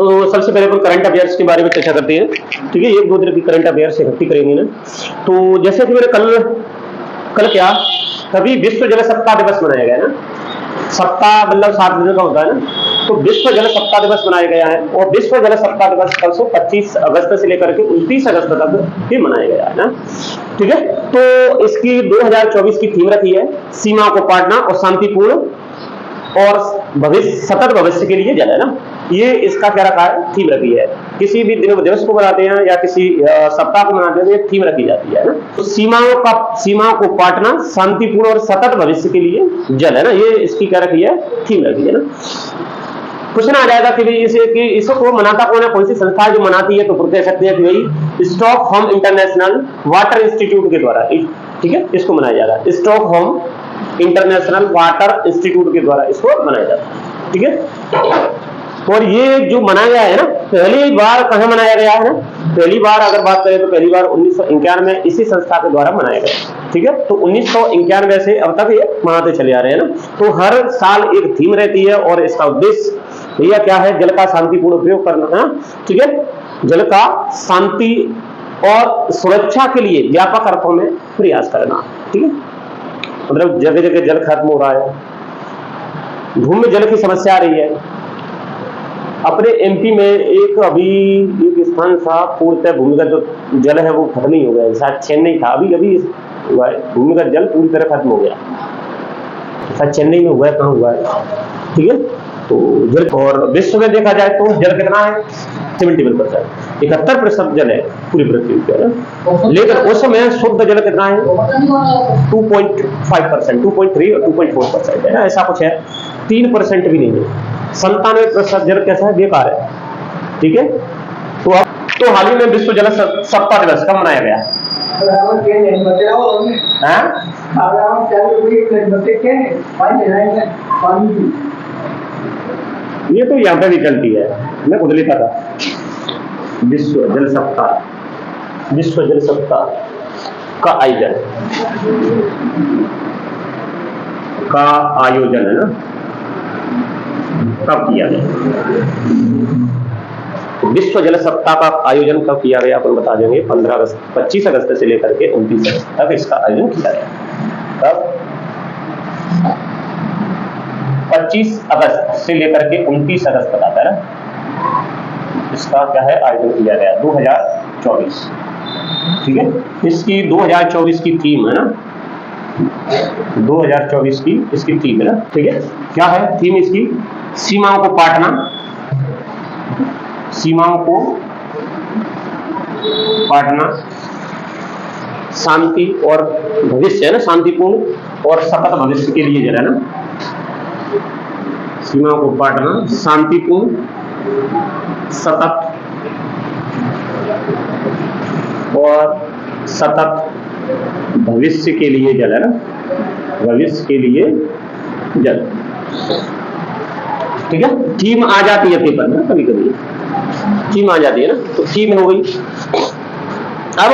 तो सबसे पहले अपन करंट अफेयर्स के बारे में चर्चा करते हैं। ठीक है, एक दो दिन की करंट अफेयर्स इकट्ठी करेंगे ना। तो जैसे कि मैंने कल क्या कभी विश्व जल सप्ताह दिवस मनाया गया है ना। सप्ताह मतलब 7 दिन का होता है ना। तो विश्व जल सप्ताह दिवस मनाया गया है और विश्व जल सप्ताह दिवस कल से 25 अगस्त से लेकर के 29 अगस्त तक भी मनाया गया है ना। ठीक है, तो इसकी 2024 की थीम रखी है सीमा को पाटना और शांतिपूर्ण और भविष्य सतत भविष्य के लिए जल है ना। ये इसका क्या रखा है, थीम रखी है। किसी भी दिवस को मनाते हैं या किसी सप्ताह को मनाते हैं तो ये थीम रखी जाती है ना। तो सीमाओं को पाटना शांतिपूर्ण और सतत भविष्य के लिए जल है ना, ये इसकी क्या रखी है, थीम रखी है ना। क्वेश्चन आ जाएगा कि भाई इसको मनाता कौन है, कौन सी संस्था जो मनाती है, तो कह सकते हैं कि भाई स्टॉकहोम इंटरनेशनल वाटर इंस्टीट्यूट के द्वारा। ठीक है, इसको मनाया जा रहा है स्टॉकहोम इंटरनेशनल वाटर इंस्टीट्यूट के द्वारा इसको मनाया जाता है। ठीक है, और ये जो मनाया गया है ना, पहली बार कहां मनाया गया है ना, पहली बार अगर बात करें तो पहली बार 1991 में इसी संस्था के द्वारा मनाया गया। ठीक है, तो 1991 से अब तक ये मनाते चले आ रहे हैं ना। तो हर साल एक थीम रहती है और इसका उद्देश्य भैया क्या है, जल का शांतिपूर्ण उपयोग करना है। ठीक है, जल का शांति और सुरक्षा के लिए व्यापक अर्थों में प्रयास करना। ठीक है, मतलब जगह जगह जल खत्म हो रहा है, भूमि जल की समस्या आ रही है। अपने एमपी में एक स्थान था पूर्णतः भूमिगत जो जल है वो खत्म ही हो गया, शायद चेन्नई था, अभी हुआ है भूमिगत जल पूरी तरह खत्म हो गया, शायद चेन्नई में हुआ है, कहाँ हुआ है। ठीक है, तो जल और विश्व में देखा जाए तो जल कितना है, 71%, 71% जल है पूरी पृथ्वी पे। लेकिन उस समय शुद्ध जल कितना है, 2.5%, 2.3 और 2.4% है ना, ऐसा कुछ है, 3% भी नहीं है। 97% जल कैसा है, बेकार है। ठीक है, तो हाल ही में विश्व जल सप्ताह दिवस कब मनाया गया? ये तो यहाँ पे भी चलती है, मैं खुद लिखा था विश्व जल सप्ताह का आयोजन है ना, कब किया गया? विश्व जल सप्ताह का आयोजन कब किया गया अपन बता देंगे। 25 अगस्त से लेकर के 29 अगस्त तक इसका आयोजन किया गया। कब? 25 अगस्त से लेकर के 29 अगस्त तक आता है ना, इसका क्या है, आयोजन किया गया 2024। ठीक है, इसकी 2024 की थीम है ना, 2024 की इसकी थीम है ना। ठीक है, क्या है थीम इसकी, सीमाओं को पाटना शांति और भविष्य है ना, शांतिपूर्ण और सतत भविष्य के लिए जल है ना। सीमाओं को पाटना शांतिपूर्ण सतत और सतत भविष्य के लिए जल है ना, भविष्य के लिए जल। ठीक है, थीम आ जाती है पेपर में, कभी कभी थीम आ जाती है ना, तो थीम हो गई। अब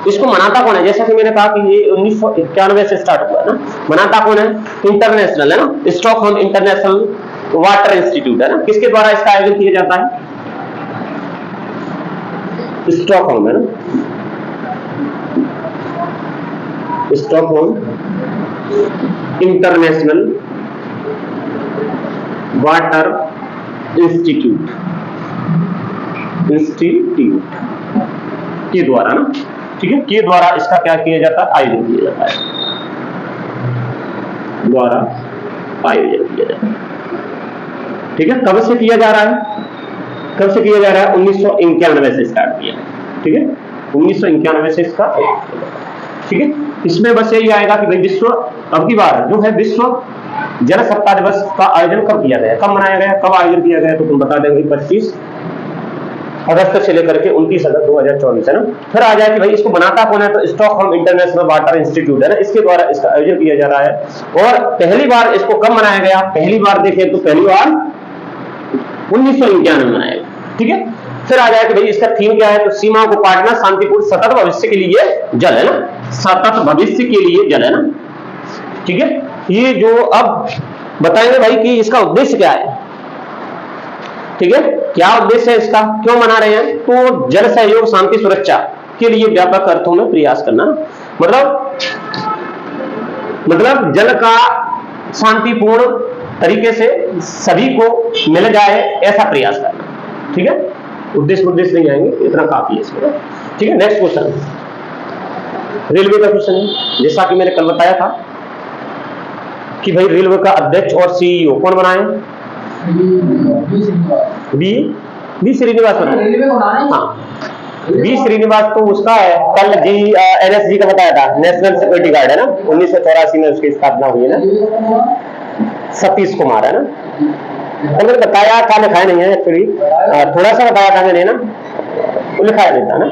इसको मनाता कौन है, जैसा कि मैंने कहा कि ये 1991 से स्टार्ट हुआ है ना। मनाता कौन है, इंटरनेशनल है ना, स्टॉकहोम इंटरनेशनल वाटर इंस्टीट्यूट है ना। किसके द्वारा इसका आयोजन किया जाता है, स्टॉकहोम है ना, स्टॉकहोम इंटरनेशनल वाटर इंस्टीट्यूट के द्वारा ना। ठीक है, के द्वारा इसका क्या किया जाता है, आयोजन किया जाता है, द्वारा आयोजन किया जाता है। ठीक है, कब से किया जा रहा है, कब से किया जा रहा है, 1991 से स्टार्ट किया। ठीक है, 1991 से इसका। ठीक है, इसमें बस यही आएगा कि भाई विश्व अब की बार जो है विश्व जल सप्ताह दिवस का आयोजन कब किया गया, कब मनाया गया, कब आयोजन किया गया, तो तुम बता देंगे 25 अगस्त से लेकर के 29 अगस्त 2024 है ना। फिर आ जाए कि भाई इसको बनाता कौन है, तो स्टॉकहोम इंटरनेशनल वाटर इंस्टीट्यूट है ना, इसके द्वारा इसका आयोजन किया जा रहा है। और पहली बार इसको कब मनाया गया, पहली बार देखें तो पहली बार 1991 में मनाया गया। ठीक है, फिर आ जाए कि भाई इसका थीम क्या है, तो सीमाओं को पाटना शांतिपूर्ण सतत भविष्य के लिए जल है ना, सतत भविष्य के लिए जल है ना। ठीक है, ये जो अब बताएंगे भाई कि इसका उद्देश्य क्या है। ठीक है, क्या उद्देश्य है इसका, क्यों मना रहे हैं, तो जल सहयोग शांति सुरक्षा के लिए व्यापक अर्थों में प्रयास करना, मतलब जल का शांतिपूर्ण तरीके से सभी को मिल जाए ऐसा प्रयास करना। ठीक है, उद्देश्य नहीं आएंगे, इतना काफी है इसमें। ठीक है, नेक्स्ट क्वेश्चन रेलवे का क्वेश्चन है। जैसा कि मैंने कल बताया था कि भाई रेलवे का अध्यक्ष और सीईओ कौन बनाए, बी श्रीनिवास बनाए। हाँ, बी श्रीनिवास तो उसका है, कल एनएसजी का बताया था, नेशनल सिक्योरिटी गार्ड है ना, 1984 में उसकी स्थापना हुई है ना, सतीश कुमार है ना, तो मैंने बताया था, लिखाया नहीं है एक्चुअली, थोड़ा सा बताया था मैंने ना, वो लिखाया नहीं था ना।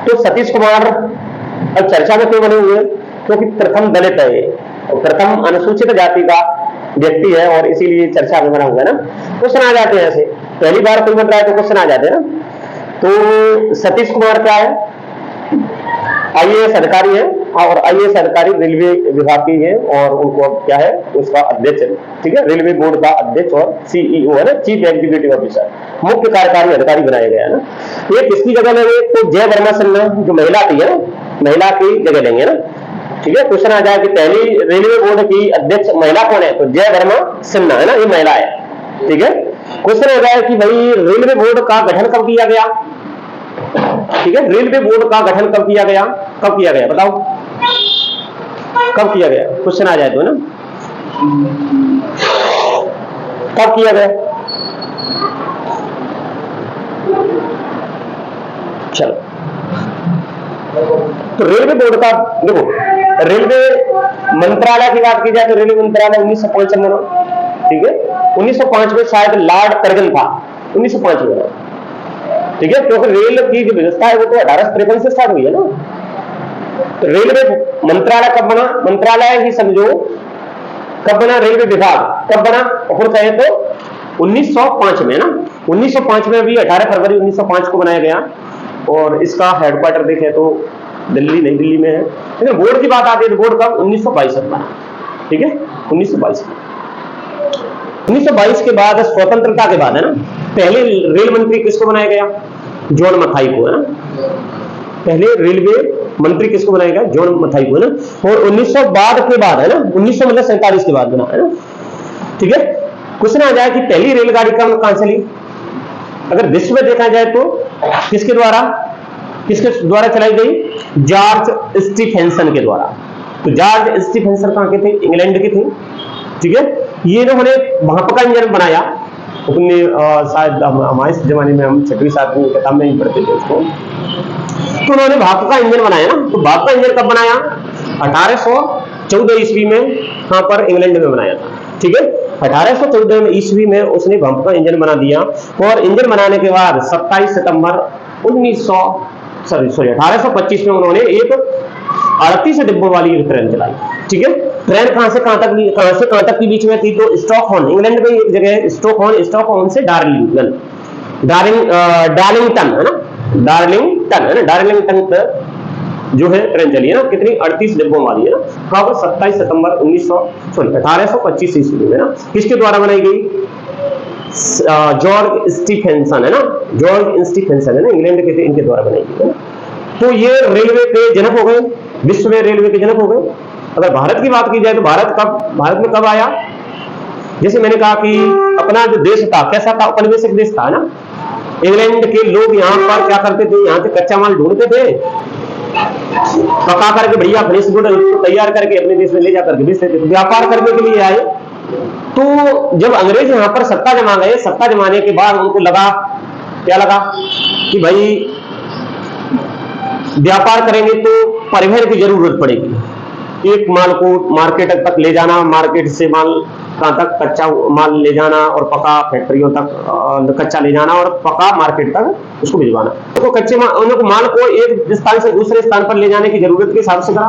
तो सतीश कुमार अब चर्चा में क्यों बने हुए, क्योंकि प्रथम दलित है, प्रथम अनुसूचित जाति का व्यक्ति है और इसीलिए चर्चा में बना हुआ है ना। क्वेश्चन आ जाते हैं ऐसे, पहली बार कोई बन रहा है तो क्वेश्चन आ जाते हैं ना। तो सतीश कुमार क्या है, आईएएस अधिकारी है और आईएएस अधिकारी रेलवे विभाग की है और उनको क्या है, उसका अध्यक्ष है। ठीक है, रेलवे बोर्ड का अध्यक्ष और सीईओ है ना, चीफ एग्जीक्यूटिव ऑफिसर, मुख्य कार्यकारी अधिकारी बनाया गया है ना। ये किसकी जगह लेंगे, तो जय वर्मा सिन्हा जो महिला थी है, महिला की जगह लेंगे ना। ठीक है, क्वेश्चन आ जाए कि पहली रेलवे बोर्ड की अध्यक्ष महिला कौन है, तो जय वर्मा सिन्हा है ना, ये महिला है। ठीक है, क्वेश्चन आ जाए कि भाई रेलवे बोर्ड का गठन कब किया गया। ठीक है, रेलवे बोर्ड का गठन कब किया गया, बताओ कब किया गया, क्वेश्चन आ जाए तो ना, कब किया गया। चलो, तो रेलवे बोर्ड का देखो, रेलवे मंत्रालय की बात की जाए तो रेलवे मंत्रालय 1905 में बना। ठीक है, 1905 में शायद लॉर्ड कर्गन था, 1905 में बना। ठीक है, क्योंकि रेल की जो व्यवस्था है वो तो 1853 से स्टार्ट हुई है ना। तो रेलवे मंत्रालय कब बना, मंत्रालय ही समझो, कब बना, रेलवे विभाग कब बना, और कहे तो 1905 में ना, 1905 में भी 18 फरवरी 1905 को बनाया गया और इसका हेडक्वार्टर देखे तो दिल्ली, नई दिल्ली में है। लेकिन बोर्ड की बात आती है तो बोर्ड कब, 1922 में बना। ठीक है, 1922 में, 1922 के बाद स्वतंत्रता के बाद है ना, पहले रेल मंत्री किसको बनाया गया, जॉन मथाई को है ना, पहले रेलवे मंत्री किसको बनाया गया, जॉन मथाई को है ना। और 1900 बाद के बाद है ना, 1900 मतलब 47 के बाद बना है ना। ठीक है, क्वेश्चन आ जाए कि पहली रेलगाड़ी कहां चली, अगर विश्व में देखा जाए तो किसके द्वारा चलाई गई, जॉर्ज स्टीफेंसन के द्वारा। तो जॉर्ज स्टीफेंसन कहां के थे, इंग्लैंड के थे। ठीक है, ये इन्होंने भाप का इंजन बनाया अपने, शायद हमारे जमाने में हम 6वीं 7वीं किताब में ही पढ़ते थे उसको। तो उन्होंने भाप का इंजन बनाया ना। तो भाप का इंजन कब बनाया, 1814 ईस्वी में, कहां पर, इंग्लैंड में बनाया था। ठीक है, 1814 ईस्वी में उसने भाप का इंजन बना दिया और इंजन बनाने के बाद 27 सितंबर 1825 में उन्होंने एक 38 डिब्बों वाली ट्रेन चलाई। ठीक है, ट्रेन कहां से कहां तक के बीच में थी, तो स्टॉकहोम, इंग्लैंड में एक जगह है स्टॉकहोम से डार्लिंगटन है ना, डार्लिंगटन तक जो है ट्रेन चली है ना, कितनी, 38 डिब्बों वाली है ना। कब, 27 सितंबर 1825 ईस्वी में ना। किसके द्वारा बनाई गई, जॉर्ज स्टीफेंसन है ना, जॉर्ज स्टीफेंसन है ना, इंग्लैंड के थे, इनके द्वारा बनाई गई है ना। तो ये रेलवे के जनक हो गए, विश्व में रेलवे के जनक हो गए। अगर भारत की बात की जाए तो भारत में कब आया, जैसे मैंने कहा कि अपना जो देश था कैसा था, औपनिवेशिक देश था ना। इंग्लैंड के लोग यहाँ पर क्या करते थे, यहाँ से कच्चा माल ढूंढते थे, पका करके बढ़िया फ्रेश गुड तैयार करके अपने देश में ले जाकर के बेचते थे। तो व्यापार करने के लिए आए। तो जब अंग्रेज यहाँ पर सत्ता जमा गए, सत्ता जमाने के बाद उनको लगा, क्या लगा कि भाई व्यापार करेंगे तो परिवहन की जरूरत पड़ेगी। एक माल को मार्केट तक ले जाना, मार्केट से माल कहां तक, कच्चा माल ले जाना और पका फैक्ट्रियों तक कच्चा ले जाना और पका मार्केट तक उसको भिजवाना। तो कच्चे माल को एक स्थान से दूसरे स्थान पर ले जाने की जरूरत के हिसाब से करा,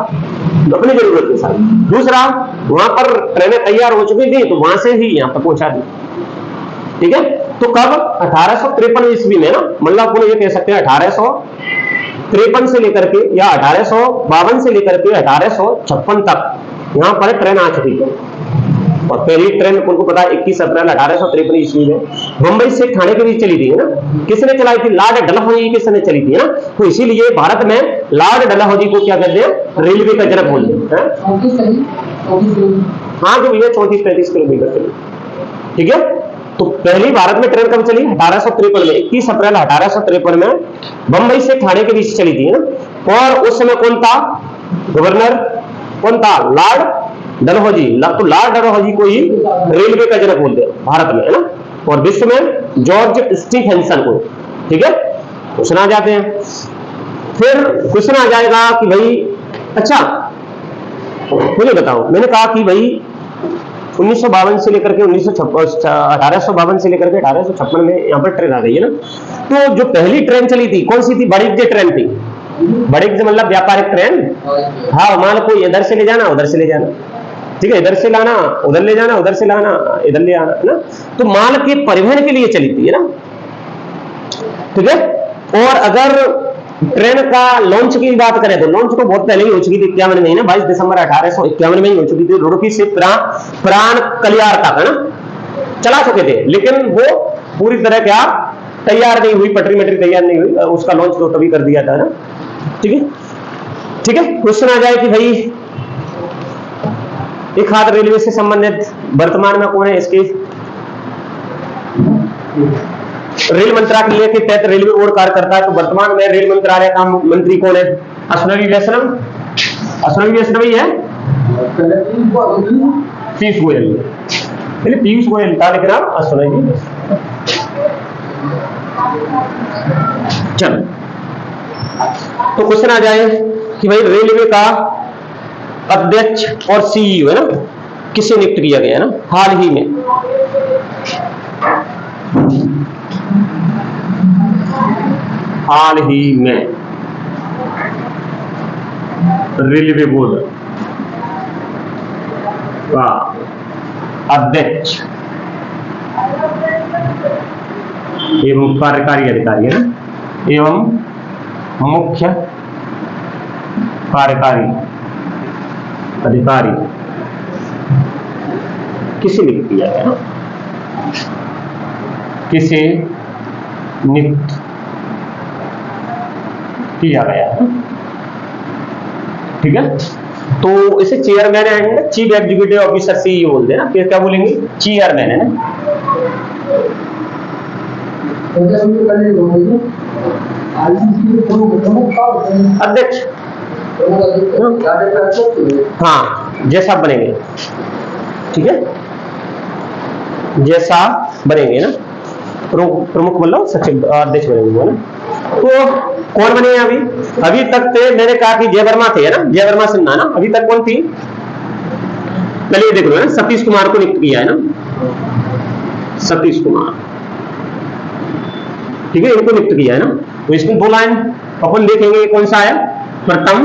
अपनी जरूरत के हिसाब। दूसरा, वहां पर ट्रेनें तैयार हो चुकी थी तो वहां से ही यहाँ पर पहुंचा दी। ठीक है, तो कब, 1853 ईस्वी में ना, मतलब अपन ये कह सकते हैं 1853 से लेकर के या 1852 से लेकर के 1856 तक यहाँ पर ट्रेन आ चुकी है। और पहली ट्रेन उनको पता है 21 अप्रैल 1853 ईस्वी में मुंबई से ठाणे के बीच चली थी, है ना। किसने चलाई थी? लॉर्ड डलहौजी किसने चली थी, है ना। तो इसीलिए भारत में लॉर्ड डलहौजी को क्या कहते हैं? रेलवे का जनक बोलते हैं। हाँ, जो ये 34-35 किलोमीटर चली, ठीक है। तो पहली भारत में ट्रेन कब चली? 1853 में, 21 अप्रैल 1853 में बंबई से ठाणे के बीच चली थी, है ना। और उस समय कौन था गवर्नर? कौन था? लॉर्ड डलहौजी। तो लॉर्ड डलहौजी को ही रेलवे का जनक बोलते हैं भारत में, है ना। और विश्व में जॉर्ज स्टीफेंसन को, ठीक है। क्वेश्चन आ जाते हैं। फिर क्वेश्चन आ जाएगा कि भाई अच्छा मुझे बताओ, मैंने कहा कि भाई 1952 से लेकर के 1852 से लेकर के 1856 में यहाँ पर ट्रेन आ गई है ना। तो जो पहली ट्रेन चली थी कौन सी थी? वाणिज्य ट्रेन थी। वाणिज्य मतलब व्यापारिक ट्रेन। हाँ, माल को इधर से ले जाना उधर से ले जाना, ठीक है, इधर से लाना उधर ले जाना, उधर से लाना इधर ले आना, है ना। तो माल के परिवहन के लिए चली थी, है ना, ठीक है। और अगर ट्रेन का लॉन्च की बात करें तो लॉन्च तो बहुत पहले ही हो चुकी थी, 51 में, 22 दिसंबर 1851 में ही हो चुकी थी। रुड़की से प्राण कलियार तक, है ना, चला चुके थे, लेकिन वो पूरी तरह क्या तैयार नहीं हुई, पटरी मटरी तैयार नहीं हुई, उसका लॉन्च तो तभी कर दिया था ना, ठीक है, ठीक है। क्वेश्चन आ जाए कि भाई एक हाथ रेलवे से संबंधित वर्तमान में कौन है? इसके रेल मंत्रालय के तहत रेलवे बोर्ड कार्य करता है। तो वर्तमान में रेल मंत्रालय का मंत्री कौन है? अश्विनी वैष्णव। अश्विनी वैष्णव ही है। पीयूष गोयल, पहले पीयूष गोयल था लेकिन आप अश्विनी। चलो, तो क्वेश्चन आ जाए कि भाई रेलवे का अध्यक्ष और सीईओ, है ना, किसे नियुक्त किया गया है ना हाल ही में? हाल ही में रेलवे बोर्ड का अध्यक्ष एवं कार्यकारी अधिकारी, है ना, एवं मुख्य कार्यकारी अधिकारी किसे नियुक्त किया गया? किसे नियुक्त किया गया, ठीक है। तो इसे chairman and chief executive officer CEO बोलते हैं ना, फिर क्या बोलेंगे? चेयरमैन, है ना, अध्यक्ष। हाँ, जैसा बनेंगे, ठीक है, जैसा बनेंगे ना, प्रमुख मतलब सचिव अध्यक्ष बनेंगे, है ना। तो कौन बने अभी? अभी तक थे, मैंने कहा कि जय वर्मा थे, है ना, जय वर्मा सिन्हा ना। अभी तक कौन थी? पहले देख लो, है सतीश कुमार को नियुक्त किया है ना, सतीश कुमार, ठीक है, इनको नियुक्त किया है ना। तो इसमें दो लाइन अपन देखेंगे, कौन सा है? प्रथम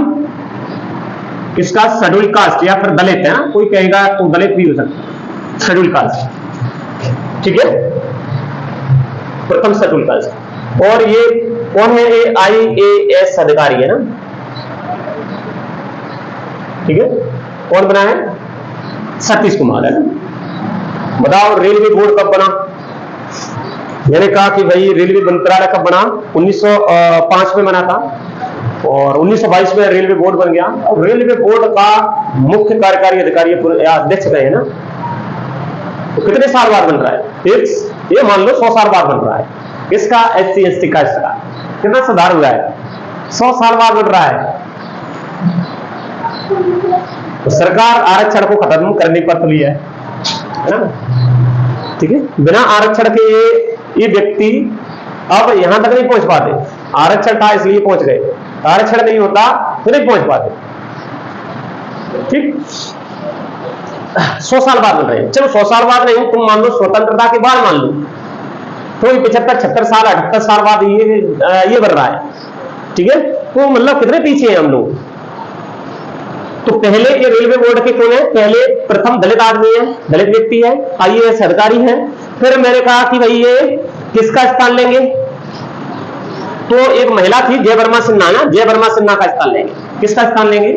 किसका? शेड्यूल कास्ट या फिर दलित, है ना, कोई कहेगा तो दलित भी हो सकता, शेड्यूल कास्ट, ठीक है, प्रथम शेड्यूल कास्ट। और ये कौन है? ये IAS अधिकारी है ना, ठीक है। कौन बना है? सतीश कुमार, है ना। बताओ रेलवे बोर्ड कब बना? मैंने कहा कि भाई रेलवे मंत्रालय कब बना? 1905 में बना था, और 1922 में रेलवे बोर्ड बन गया। और रेलवे बोर्ड का मुख्य कार्यकारी अधिकारी अध्यक्ष गए, है ना। तो कितने साल बाद बन रहा है? ये मान लो 100 साल बाद बन रहा है। इसका SC/ST कास्ट का कितना सुधार हुआ है? 100 साल बाद बन रहा है। तो सरकार आरक्षण को खत्म करने पर तुली है ना, ठीक है। बिना आरक्षण के ये व्यक्ति अब यहां तक नहीं पहुंच पाते। आरक्षण था इसलिए पहुंच गए, आरक्षण नहीं होता तो नहीं पहुंच पाते, ठीक। 100 साल बाद बन रहे हैं। चलो 100 साल बाद नहीं, तुम मान लो स्वतंत्रता के बाद मान लो, तो 75-76 साल 78 साल बाद ये बन रहा है, ठीक है। तो मतलब कितने पीछे हैं हम लोग। तो पहले ये रेलवे बोर्ड के कौन है? पहले प्रथम दलित आदमी है, दलित व्यक्ति है, IAS अधिकारी है। फिर मैंने कहा कि भाई ये किसका स्थान लेंगे? तो एक महिला थी जय वर्मा सिन्हा ना, जय वर्मा सिन्हा का स्थान लेंगे। किसका स्थान लेंगे?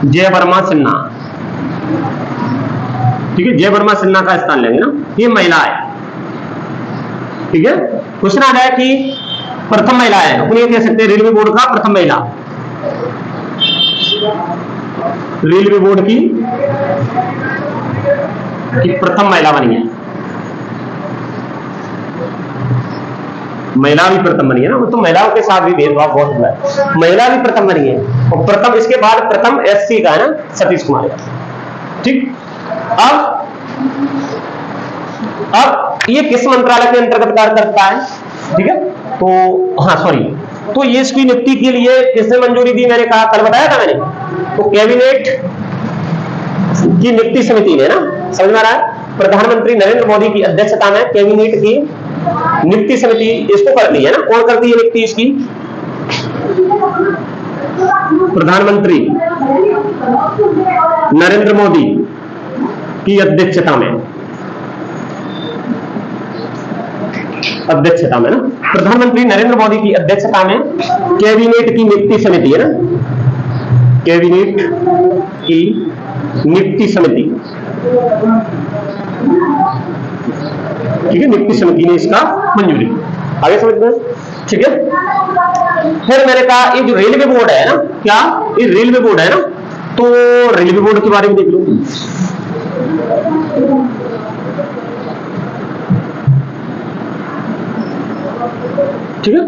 जय वर्मा सिन्हा, ठीक है, जय वर्मा सिन्हा का स्थान लेंगे ना, ये महिला है। ठीक है, क्वेश्चन आ जाए कि प्रथम महिला है, अपन ये कह सकते हैं रेलवे बोर्ड का प्रथम महिला, रेलवे बोर्ड की प्रथम महिला बनी है, महिला भी प्रथम बनी है ना, तो महिलाओं के साथ भी भेदभाव बहुत हुआ है, महिला भी प्रथम बनी है, और प्रथम इसके बाद प्रथम एससी का है ना सतीश कुमार का। ठीक, अब ये किस मंत्रालय के अंतर्गत कार्य करता है? ठीक है, तो हाँ सॉरी, तो ये इसकी नियुक्ति के लिए किसने मंजूरी दी? मैंने कहा, कल बताया था मैंने, तो कैबिनेट की नियुक्ति समिति ने ना, समझ में आ रहा है, प्रधानमंत्री नरेंद्र मोदी की अध्यक्षता में कैबिनेट की नियुक्ति समिति इसको करती है ना। कौन करती है नियुक्ति इसकी? प्रधानमंत्री नरेंद्र मोदी की अध्यक्षता में ना, प्रधानमंत्री नरेंद्र मोदी की अध्यक्षता में कैबिनेट की नियुक्ति समिति है ना, कैबिनेट की नियुक्ति समिति, ठीक है, नियुक्ति समिति ने इसका मंजूरी, आगे समझ में? ठीक है, फिर मैंने कहा ये जो रेलवे बोर्ड है ना, क्या ये रेलवे बोर्ड है ना, तो रेलवे बोर्ड के बारे में देख लो। ठीक है,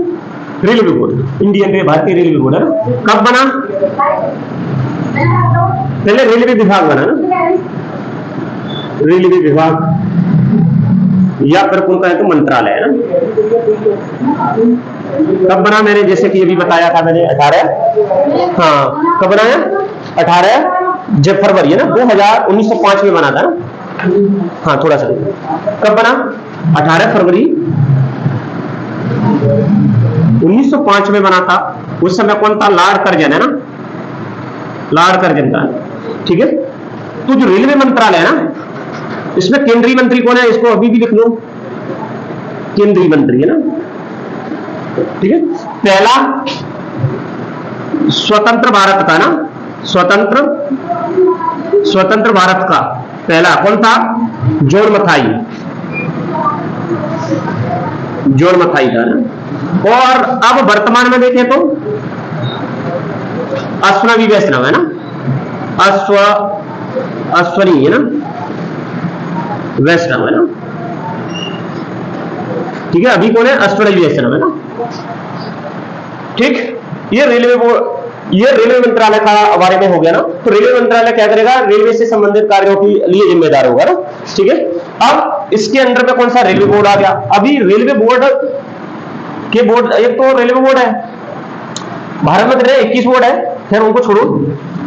रेलवे बोर्ड, इंडियन भारतीय रेलवे बोर्ड है ना, कब बना? पहले रेलवे विभाग बना ना, रेलवे विभाग, या फिर कौन कहे तो मंत्रालय है ना। कब बना? मैंने जैसे कि अभी बताया था मैंने 18, हाँ कब बनाया? 18 जब फरवरी है ना 1905 में बना था ना, हाँ थोड़ा सा, कब बना? 18 फरवरी 1905 में बना था। उस समय कौन था? लॉर्ड कर्जन है ना, लॉर्ड कर्जन था। ठीक है, तो जो रेलवे मंत्रालय है ना, इसमें केंद्रीय मंत्री कौन है? इसको अभी भी लिख लो, केंद्रीय मंत्री है ना। ठीक है, पहला स्वतंत्र भारत का ना, स्वतंत्र भारत का पहला कौन था? जॉन मथाई था ना। और अब वर्तमान में देखें तो अश्वनी वैष्णव है ना, अश्वनी है ना, वैष्णव है ना। ठीक है, अभी कौन है? अश्वनी वैष्णव है ना। ठीक, ये रेलवे बोर्ड, ये रेलवे मंत्रालय का बारे में हो गया ना। तो रेलवे मंत्रालय क्या करेगा? रेलवे से संबंधित कार्यों के लिए जिम्मेदार होगा ना। ठीक है, अब इसके अंडर में कौन सा रेलवे बोर्ड आ गया? अभी रेलवे बोर्ड के बोर्ड, एक तो रेलवे बोर्ड है भारत में 21 बोर्ड है, खैर उनको छोड़ो।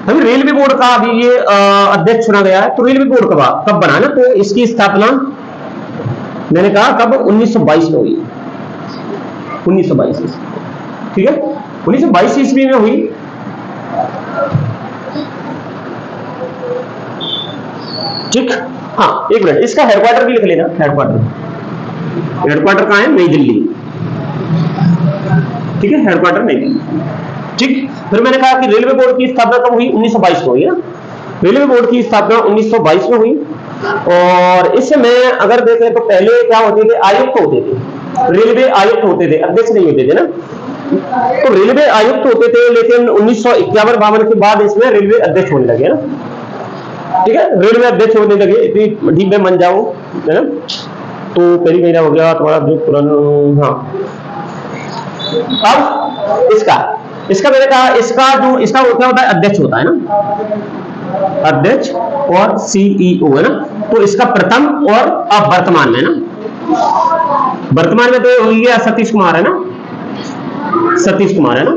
अभी रेलवे बोर्ड का अभी ये अध्यक्ष चुना गया है। तो रेलवे बोर्ड कब बना ना, तो इसकी स्थापना मैंने कहा कब? 1922 में हुई, 1922। ठीक है, 1922 ईस्वी में हुई। ठीक, हाँ एक मिनट, इसका हेडक्वार्टर भी लिख लेना। हेडक्वार्टर कहाँ है? नई दिल्ली। ठीक है, हेडक्वार्टर नई दिल्ली। ठीक, फिर मैंने कहा कि रेलवे बोर्ड की स्थापना कब हुई? 1922 में हुई ना। रेलवे बोर्ड की स्थापना 1922 में हुई। और इसमें अगर देखें तो पहले क्या होते थे? आयुक्त होते थे, रेलवे आयुक्त होते थे, अध्यक्ष नहीं होते थे ना। तो रेलवे आयुक्त होते थे, लेकिन 1951-52 के बाद इसमें रेलवे अध्यक्ष होने लगे ना। ठीक है, रेलवे अध्यक्ष होने लगे, इतनी ढीब में मन जाओ है ना। तो पहली महीना हो गया तुम्हारा जो पुराना। हाँ, अब इसका मैंने कहा, इसका क्या होता है? अध्यक्ष होता है ना, अध्यक्ष और सीईओ है ना। तो इसका प्रथम और अब वर्तमान में ना, वर्तमान में तो हो गया सतीश कुमार है ना, सतीश कुमार है ना।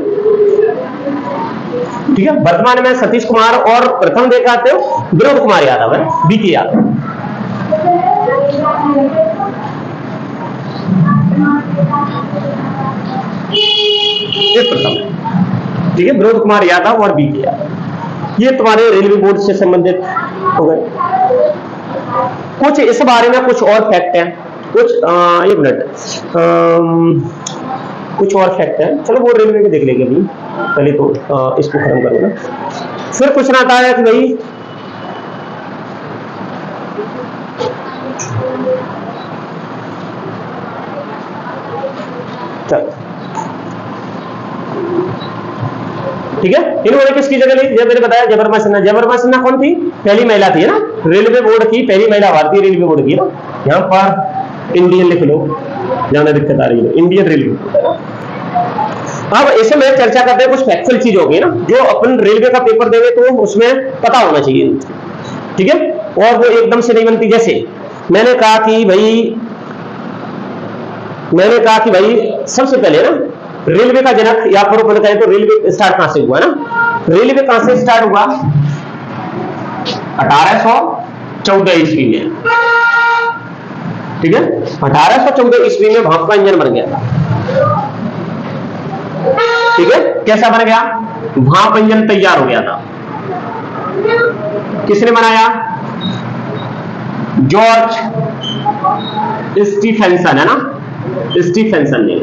ठीक है, वर्तमान में सतीश कुमार, और प्रथम देखा आते हो विनोद कुमार यादव है, बीके यादव। ये प्रथम है। ठीक है, विनोद कुमार यादव और बीके यादव, ये तुम्हारे रेलवे बोर्ड से संबंधित हो गए। कुछ इस बारे में कुछ और फैक्ट हैं, कुछ एक मिनट, कुछ और फैक्ट है। चलो वो रेलवे के देख लेंगे अभी, पहले तो इसको खत्म करूंगा। फिर क्वेश्चन आता है कि भाई चलो ठीक है। इन्होंने किसकी जगह ली? जब मैंने बताया जयवर्मा सिन्हा। जयवर्मा सिन्हा कौन थी? पहली महिला थी ना, रेलवे बोर्ड की पहली महिला, भारतीय रेलवे बोर्ड की ना। यहां पर इंडियन लिख लो, ज्यादा दिक्कत आ रही है, इंडियन रेलवे। अब ऐसे में चर्चा करते हैं कुछ फैक्चुअल चीज होगी ना, जो अपन रेलवे का पेपर देंगे तो उसमें पता होना चाहिए, ठीक है। और वो एकदम से नहीं बनती। जैसे मैंने कहा कि भाई सबसे पहले ना रेलवे का जनक, या फिर अपन कहें तो रेलवे स्टार्ट कहां से हुआ ना? रेलवे कहां से स्टार्ट हुआ? 1814 ईस्वी में, ठीक है। 1814 ईस्वी में भाप का इंजन बन गया था, ठीक है। कैसा बन गया? भाप इंजन तैयार हो गया था। किसने बनाया? जॉर्ज स्टीफेंसन, है ना, स्टीफेंसन ने,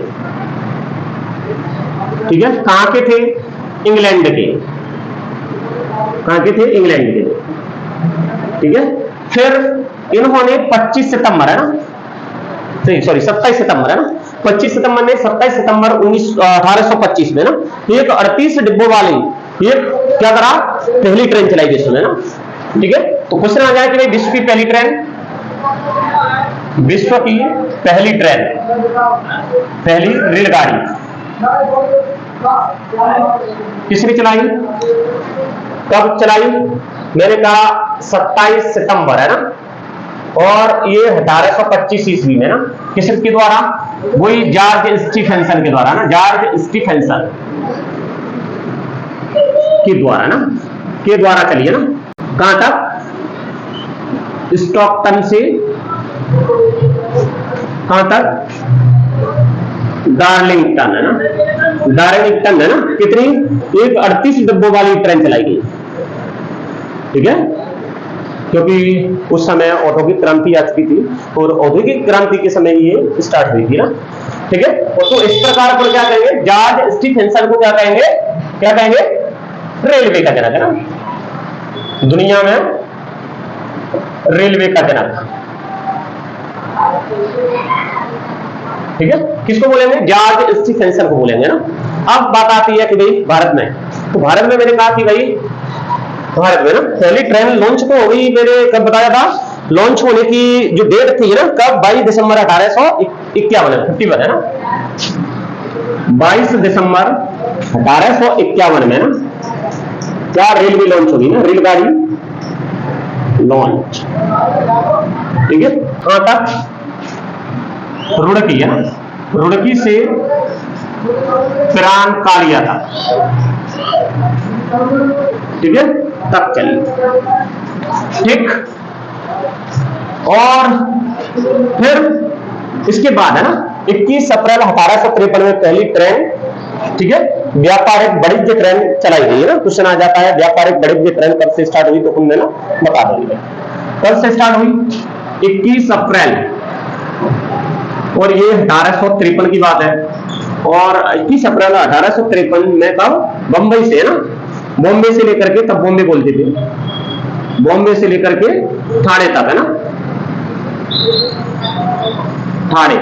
ठीक है। कहां के थे? इंग्लैंड के। कहां के थे? इंग्लैंड के, ठीक है। फिर इन्होंने 25 सितंबर, है ना, सॉरी 27 सितंबर, है ना, 25 सितंबर ने 27 सितंबर 1825 में ना एक 38 डिब्बों वाली एक क्या करा? पहली ट्रेन चलाई विश्व में ना, ठीक है। तो क्वेश्चन आ जाए कि भाई विश्व की पहली ट्रेन, विश्व की पहली ट्रेन, पहली रेलगाड़ी किसने चलाई? कब चलाई? मैंने कहा 27 सितंबर, है ना, और ये 1825 ईस्वी में ना। किसके द्वारा? वही जॉर्ज स्टीफेंसन के द्वारा ना, जॉर्ज स्टीफेंसन के द्वारा ना, के द्वारा चली है ना। कहां तक? स्टॉकटन से कहां तक? डार्लिंगटन, है ना, डार्लिंगटन, है ना। कितनी? एक 38 डिब्बों वाली ट्रेन चलाई गई, ठीक है। क्योंकि उस समय औद्योगिक क्रांति आ चुकी थी और औद्योगिक क्रांति के समय ये स्टार्ट हुई थी ना, ठीक है। और तो इस प्रकार को क्या कहेंगे? जॉर्ज स्टीफेंसन को क्या कहेंगे? क्या कहेंगे? रेलवे का जनक, है ना, दुनिया में रेलवे का जनक, ठीक है। किसको बोलेंगे? जॉर्ज स्टीफेंसन को बोलेंगे ना। अब बात आती है कि भाई भारत में, तो भारत में मैंने कहा कि भाई भारत में ना पहली ट्रेन लॉन्च तो हो गई, मैंने कब बताया था? लॉन्च होने की जो डेट थी ना, कब? 22 दिसंबर 1851, 51, है ना, 22 दिसंबर 1851 में ना क्या रेलवे लॉन्च होगी ना, रेलगाड़ी लॉन्च, ठीक है। कहां तक? रुड़की, है ना, रुड़की से पिरान कालिया तक, ठीक है, तक चली, ठीक। और फिर इसके बाद, है ना, 21 अप्रैल 1853 में पहली ट्रेन, ठीक है, व्यापारिक वाणिज्य ट्रेन चलाई गई है ना। क्वेश्चन आ जाता है व्यापारिक वाणिज्य ट्रेन कब से स्टार्ट हुई, तो तुमने ना बता देंगे कब से स्टार्ट हुई? 21 अप्रैल, और ये 1853 की बात है। और 21 अप्रैल 1853 में कब? बंबई से, है ना, बॉम्बे से लेकर के, तब बॉम्बे बोलते थे, बॉम्बे से लेकर के ठाणे तक, है ना, ठाणे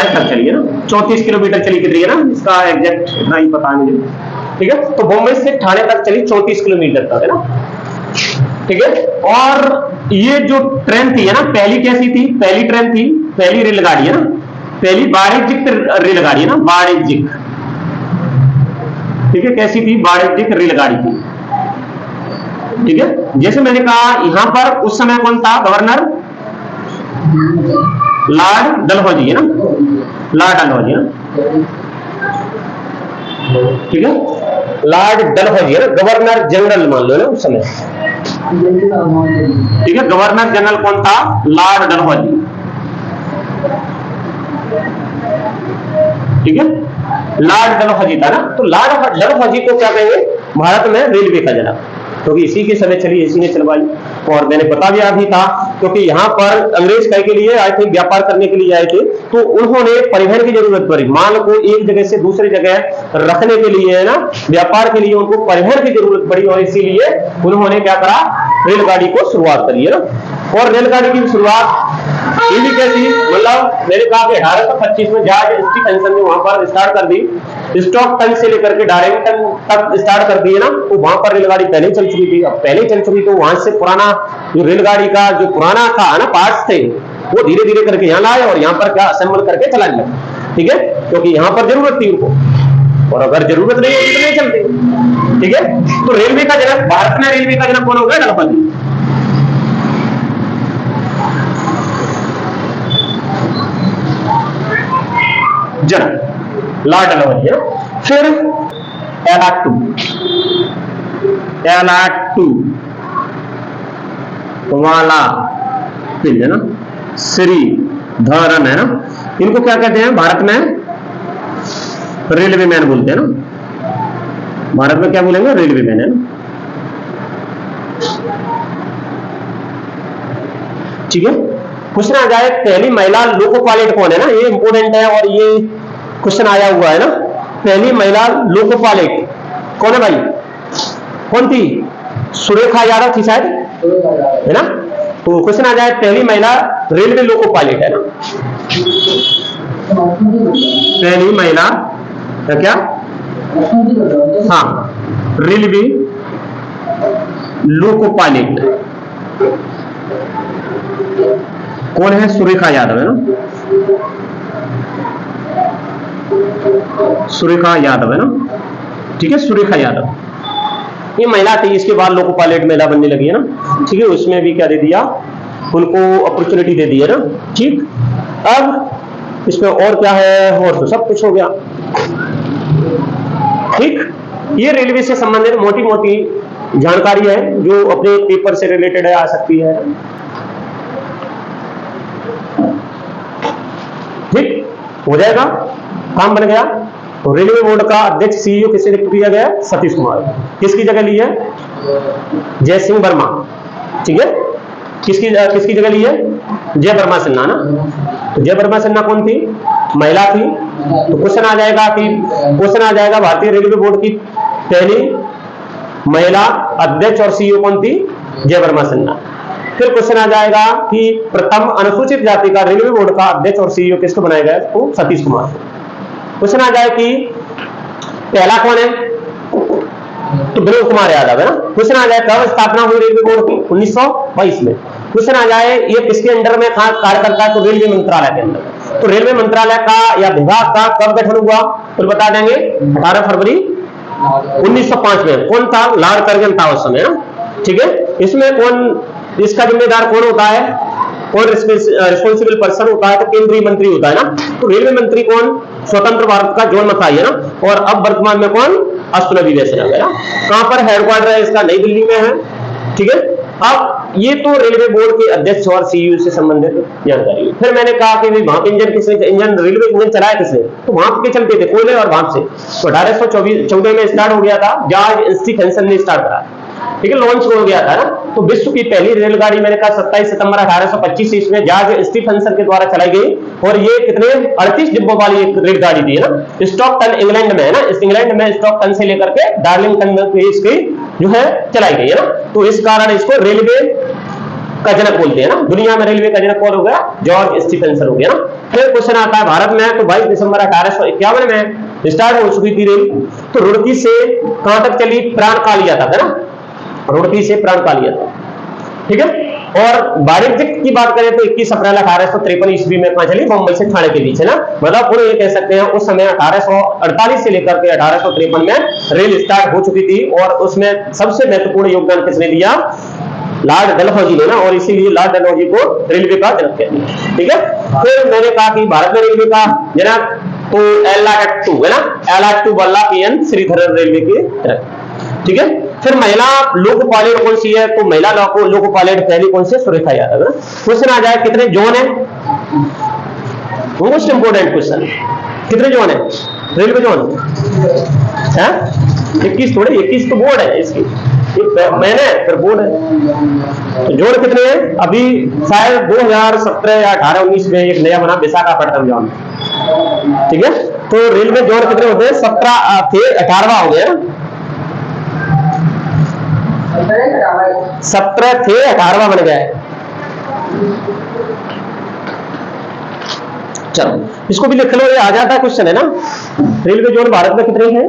तक चली है ना, 34 किलोमीटर चली। कितनी है ना, इसका एग्जैक्ट इतना ही पता नहीं, ठीक है। तो बॉम्बे से ठाणे तक चली 34 किलोमीटर तक, है ना, ठीक है। और ये जो ट्रेन थी, है ना, पहली कैसी थी? पहली ट्रेन थी, पहली रेलगाड़ी, है ना, पहली वाणिज्यिक रेलगाड़ी, है ना, वाणिज्यिक, ठीक है। कैसी थी? वाणिज्यिक रेलगाड़ी थी, ठीक है। जैसे मैंने कहा यहां पर उस समय कौन था गवर्नर? लॉर्ड डलहौजी, है ना, लॉर्ड डलहौजी, है ना, ठीक है, लॉर्ड डलहौजी, है ना, गवर्नर जनरल मान लो ना उस समय, ठीक है। गवर्नर जनरल कौन था? लॉर्ड डलहौजी, ठीक है, लॉर्ड डलहौजी था ना। तो लॉर्ड डलहौजी को क्या कहेंगे? भारत में रेलवे का जनक, क्योंकि इसी के समय चली, इसी ने चलवाई। और मैंने बता दिया भी था, क्योंकि यहाँ पर अंग्रेज कई के लिए आए थे, व्यापार करने के लिए आए थे, तो उन्होंने परिवहन की जरूरत पड़ी। माल को एक जगह से दूसरी जगह रखने के लिए, है ना, व्यापार के लिए उनको परिवहन की जरूरत पड़ी, और इसीलिए उन्होंने क्या करा? रेलगाड़ी को शुरुआत करी, है ना। और रेलगाड़ी की शुरुआत ये भी कैसी, मतलब मैंने कहा कि 1825 में जॉर्ज स्टीफेंसन ने वहां पर स्टार्ट कर दी। स्टॉकटन से लेकर के डार्लिंगटन तक स्टार्ट कर दी है ना, तो वहां पर रेलगाड़ी पहले चल चुकी थी। अब पहले चल चुकी तो वहां से पुराना जो रेलगाड़ी का जो पुराना था ना पार्ट्स थे, वो धीरे धीरे करके यहाँ लाए और यहाँ पर क्या असेंबल करके चलाने लगे। ठीक है, क्योंकि यहाँ पर जरूरत थी उनको, और अगर जरूरत नहीं होती तो नहीं चलती। ठीक है, तो रेलवे का जनक, भारत में रेलवे का जनक कौन हो गया? दलपति। जनक लॉर्ड डलहौजी है। फिर एलाटू वाला फिर है ना, श्रीधरन है ना, इनको क्या कहते हैं भारत में? रेलवे मैन बोलते हैं ना, भारत में क्या बोलेंगे? रेलवे मैन है ना। ठीक है, क्वेश्चन आ जाए पहली महिला लोको पायलट कौन है ना, ये इंपोर्टेंट है और ये क्वेश्चन आया हुआ है ना। पहली महिला लोको पायलट कौन है भाई? कौन थी? सुरेखा यादव थी शायद, है ना। तो क्वेश्चन आ जाए पहली महिला रेलवे लोको पायलट है ना, पहली महिला क्या? हाँ, रेलवे लोको पायलट कौन है? सुरेखा यादव है ना, सुरेखा यादव है ना। ठीक है, सुरेखा यादव ये महिला थी, इसके बाद लोको पायलट महिला बनने लगी है ना। ठीक है, उसमें भी क्या दे दिया उनको? अपॉर्चुनिटी दे दी है ना। ठीक, अब इसमें और क्या है? और तो सब कुछ हो गया। ठीक, ये रेलवे से संबंधित मोटी मोटी जानकारी है जो अपने पेपर से रिलेटेड है, आ सकती है। ठीक हो जाएगा, काम बन गया। तो रेलवे बोर्ड का अध्यक्ष सीईओ किसे नियुक्त किया गया? सतीश कुमार। किसकी जगह ली है? जय सिंह वर्मा। ठीक है, किसकी जगह ली है? जय वर्मा सिन्हा ना। तो जय वर्मा सिन्हा कौन थी? महिला थी। तो क्वेश्चन आ जाएगा भारतीय रेलवे बोर्ड की पहली महिला अध्यक्ष और सीईओ कौन थी? जय वर्मा सिन्हा। फिर क्वेश्चन आ जाएगा कि प्रथम अनुसूचित जाति का रेलवे बोर्ड का अध्यक्ष और सीईओ किसको बनाया गया? तो सतीश कुमार। क्वेश्चन आ जाए कि पहला कौन है? तो ध्रुव कुमार यादव है ना। क्वेश्चन आ जाए कब स्थापना हुई रेलवे बोर्ड की? 1922 में। क्वेश्चन आ जाए ये किसके अंडर में कार्य करता है? तो रेलवे मंत्रालय के अंदर। तो रेलवे मंत्रालय का या विभाग का कब गठन हुआ? तो बता देंगे 18 फरवरी 1905 में। कौन था? लॉर्ड कर्जन था उस समय ना। ठीक है, इसमें कौन, इसका जिम्मेदार कौन होता है? कौन रिस्पॉन्सिबल पर्सन होता है? तो केंद्रीय मंत्री होता है ना। तो रेलवे मंत्री कौन? स्वतंत्र भारत का जॉन मथाई है ना। और अब वर्तमान में कौन? अश्विनी वैष्णव है ना। कहां पर हेडक्वार्टर है इसका? नई दिल्ली में है। ठीक है, अब ये तो रेलवे बोर्ड के अध्यक्ष और सीईओ से संबंधित जानकारी। फिर मैंने कहा कि भाप इंजन किसने, इंजन रेलवे इंजन चलाया किसने? तो भाप के चलते थे, कोयले और भाप से। तो 1814 में स्टार्ट हो गया था, जॉर्ज स्टीफेंसन ने स्टार्ट करा। ठीक है, लॉन्च हो गया था ना। तो विश्व की पहली रेलगाड़ी मैंने कहा 27 सितंबर 1825 ईस्वी में जॉर्ज स्टीफेंसन के द्वारा चलाई गई। और ये कितने 38 डिब्बों वाली एक रेलगाड़ी थी ना। स्टॉकटन इंग्लैंड में है ना, इस इंग्लैंड में स्टॉकटन से लेकर के डार्लिंगटन में इसकी जो है चलाई गई है ना। तो इस कारण इसको रेलवे का जनक बोलते हैं ना। दुनिया में रेलवे का जनक कौन हो गया? जॉर्ज स्टीफेंसन हो गया ना। फिर क्वेश्चन आता है भारत में, तो 22 दिसंबर 1851 में स्टार्ट हो चुकी थी रेल। तो रुड़की से कहां तक चली? प्राणकालिया तक है ना, रुड़की से प्राणकालिया तक। ठीक है, और वाणिज्यिक की बात करें तो 21 अप्रैल 1853 ईस्वी में कहां चली? मुंबई से ठाणे के बीच है ना। मतलब पूरे ये कह सकते हैं उस समय 1848 से लेकर के 1853 में रेल स्टार्ट हो चुकी थी। और उसमें सबसे महत्वपूर्ण योगदान किसने दिया? लॉर्ड डलहौजी ने ना। और इसीलिए लॉर्ड डलहौजी को रेलवे का जनक कहते हैं। ठीक है, फिर मैंने कहा कि भारत में रेलवे का जनक तो एलाटू है ना, एलाटू वल्लभ श्रीधरन रेलवे के जनक। ठीक है, फिर महिला लोको पायलट कौन सी है? तो महिला लोको पायलट पहली कौन सी? सुरेखा यादव है। क्वेश्चन आ जाए कितने जोन है? मोस्ट इंपोर्टेंट क्वेश्चन, कितने जोन है रेलवे जोन? 21 थोड़े, 21 तो बोर्ड है इसकी, मैंने फिर बोर्ड है। तो जोन कितने हैं? अभी शायद 2017 या 18-19 में एक नया बना विशाखापट्टनम जोन। ठीक है, तो रेलवे जोन कितने होते हैं? 17 थे, 18वां हो गया। 17 थे, 18वां बन गया। चलो इसको भी लिख लो, ये आ जाता है क्वेश्चन है ना। रेलवे जोन भारत में कितने हैं?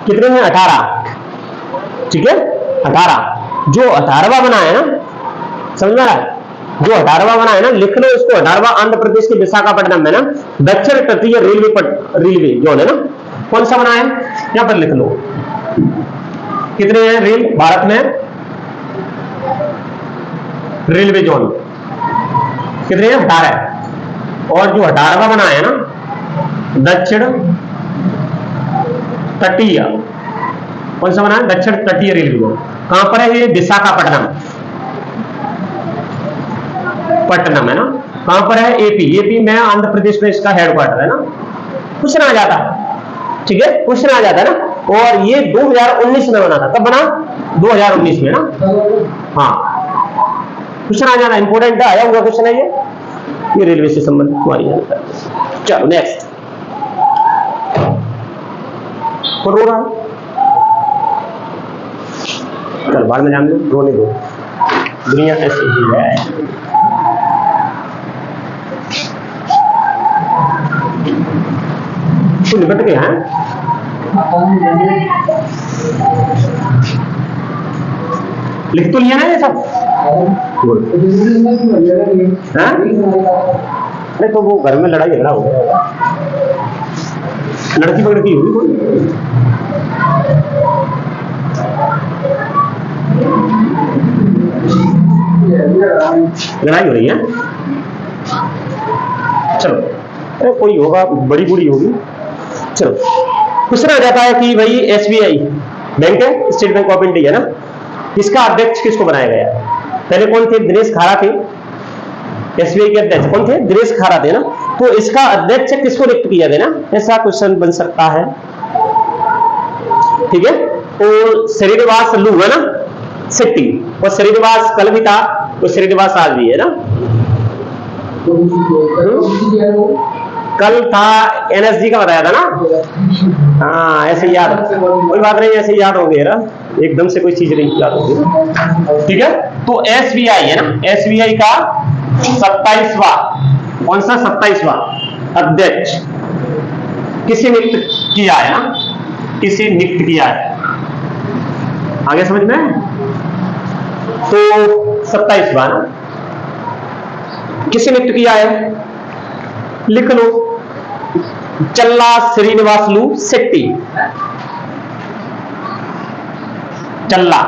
कितने हैं? 18। ठीक है 18। जो 18वां बना है ना, समझ में आ रहा है? जो 18वां बना है ना, लिख लो इसको। 18वां आंध्र प्रदेश के विशाखापट्टनम में ना, दक्षिण तटीय रेलवे जोन है ना, कौन सा बना है? यहां पर लिख लो कितने हैं रेल भारत में, रेलवे जोन कितने हैं? 18। और जो 18वां बना है ना, दक्षिण तटीय, कौन सा बना है? दक्षिण तटीय रेलवे जोन। कहां पर है ये? विशाखापट्टनम पट्टनम है ना। कहां पर है? एपी। एपी में आंध्र प्रदेश में इसका हेडक्वार्टर है ना। क्वेश्चन आ जाता, ठीक है क्वेश्चन आ जाता है ना। और ये 2019 में बना था। कब बना? 2019 में ना। हाँ क्वेश्चन आ जाना, इंपोर्टेंट आया हुआ क्वेश्चन है ये रेलवे से संबंधित हमारी जानकारी। चलो नेक्स्ट। कौन रो रहा है? चल बाद में जान लो, रोने दो, दुनिया ऐसी ही है। तो निपट गए हैं। लिख तो लिया ना ये सब? अरे तो वो घर में लड़ाई झगड़ा हो गया, लड़की पकड़की होगी कोई। लड़ाई हो रही है। चलो अरे कोई होगा, बड़ी बूढ़ी होगी। चलो क्वेश्चन आ जाता है कि भाई एसबीआई बैंक है, स्टेट बैंक ऑफ इंडिया ना, इसका अध्यक्ष किसको बनाया गया? पहले कौन थे? दिनेश खारा थे। एसबीआई के अध्यक्ष कौन थे? दिनेश खारा थे ना। तो इसका अध्यक्ष किसको नियुक्त किया गया ना, ऐसा क्वेश्चन बन सकता है। ठीक है, तो श्रीनिवास लू है ना, शेट्टी। और श्रीनिवास कल भी था, तो श्रीनिवास आज भी है ना। कल था एनएसजी का बताया था ना। हाँ ऐसे याद, कोई बात नहीं, ऐसे याद हो गया ना, एकदम से कोई चीज नहीं याद होगी। ठीक है, तो एसबीआई है ना, एसबीआई का 27वां, कौन सा 27वां अध्यक्ष किसे नियुक्त किया है ना, किसे नियुक्त किया है? आगे समझ में? तो 27वां ना, किसे नियुक्त किया है? लिख लो, चल्ला श्रीनिवासलू शेट्टी। चल्ला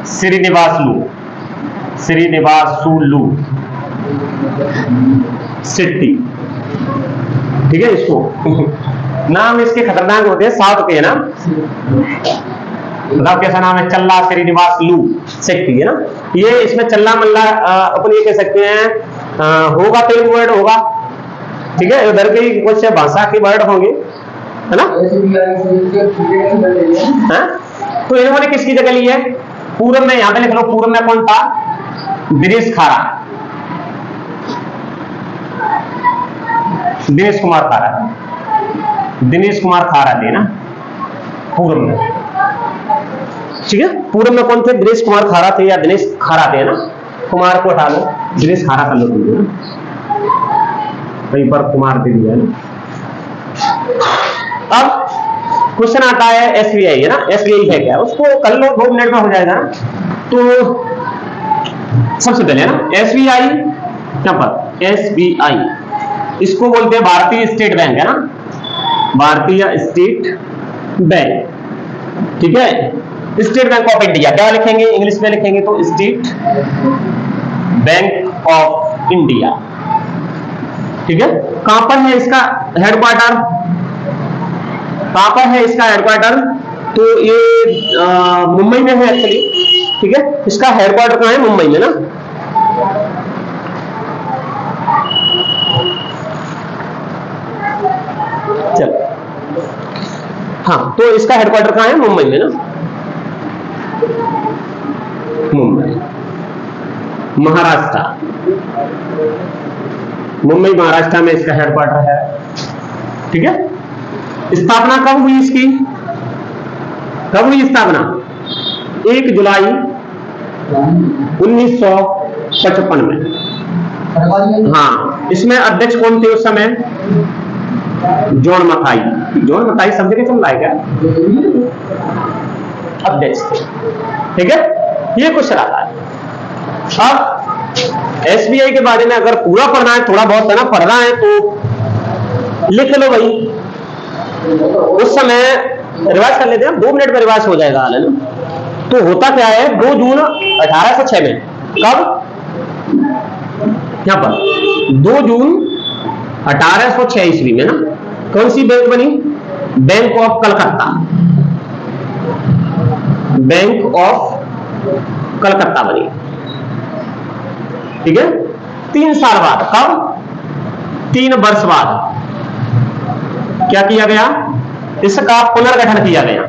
श्रीनिवासलू शेट्टी। ठीक है, इसको नाम इसके खतरनाक होते हैं, साउथ के है ना। बताओ कैसा नाम है? चल्ला श्रीनिवासलू शेट्टी है ना। ये इसमें चल्ला मल्ला अपन ये कह सकते हैं, होगा तेलुगु वर्ड होगा। ठीक है, उधर के कुछ भाषा के वर्ड होंगे है ना। तो इन्होंने किसकी जगह ली है? पूरब में, यहां पे लिख लो, पूरब में कौन था? दिनेश खारा, दिनेश कुमार खारा, दिनेश कुमार खारा थे ना पूरब में। ठीक है, पूरब में कौन थे? दिनेश कुमार खारा थे या दिनेश खारा थे ना। कुमार को हटा लो, दिनेश खारा कर लो तुम, कहीं पर कुमार दे दिया ना। अब क्वेश्चन आता है एसबीआई है ना, एसबीआई है क्या? उसको कर लो, 2 मिनट में हो जाएगा ना। तो सबसे पहले ना एसबीआई, क्या पर एसबीआई इसको बोलते हैं भारतीय स्टेट बैंक है ना, भारतीय स्टेट बैंक। ठीक है, स्टेट बैंक ऑफ इंडिया क्या लिखेंगे? इंग्लिश में लिखेंगे तो स्टेट बैंक ऑफ इंडिया। ठीक है, कहां पर है इसका हेडक्वार्टर? कहां पर है इसका हेडक्वार्टर? तो ये मुंबई में है एक्चुअली। ठीक है, इसका हेडक्वार्टर कहां है? मुंबई में ना। चल हाँ, तो इसका हेडक्वार्टर कहां है? मुंबई में ना, मुंबई महाराष्ट्र। मुंबई महाराष्ट्र में इसका हेडक्वार्टर है। ठीक है, स्थापना कब हुई इसकी? कब हुई स्थापना? 1 जुलाई 1955 में। हाँ, इसमें अध्यक्ष कौन थे उस समय? जॉन मथाई। जॉन मथाई समझ के चल रहा है क्या? अध्यक्ष थे, ठीक है। ये कुछ रहा है। अब एसबीआई के बारे में अगर पूरा पढ़ना है, थोड़ा बहुत है ना पढ़ना है, तो लिख लो भाई। उस समय रिवाइज कर लेते हैं, 2 मिनट में रिवाइज हो जाएगा, है ना। तो होता क्या है, 2 जून 1806 में, कब? यहां पर 2 जून 1806 ईस्वी में ना, कौन सी बैंक बनी? Bank of Calcutta. Bank of Calcutta बनी, ठीक है। 3 साल बाद, कब? 3 वर्ष बाद क्या किया गया? इसका पुनर्गठन किया गया।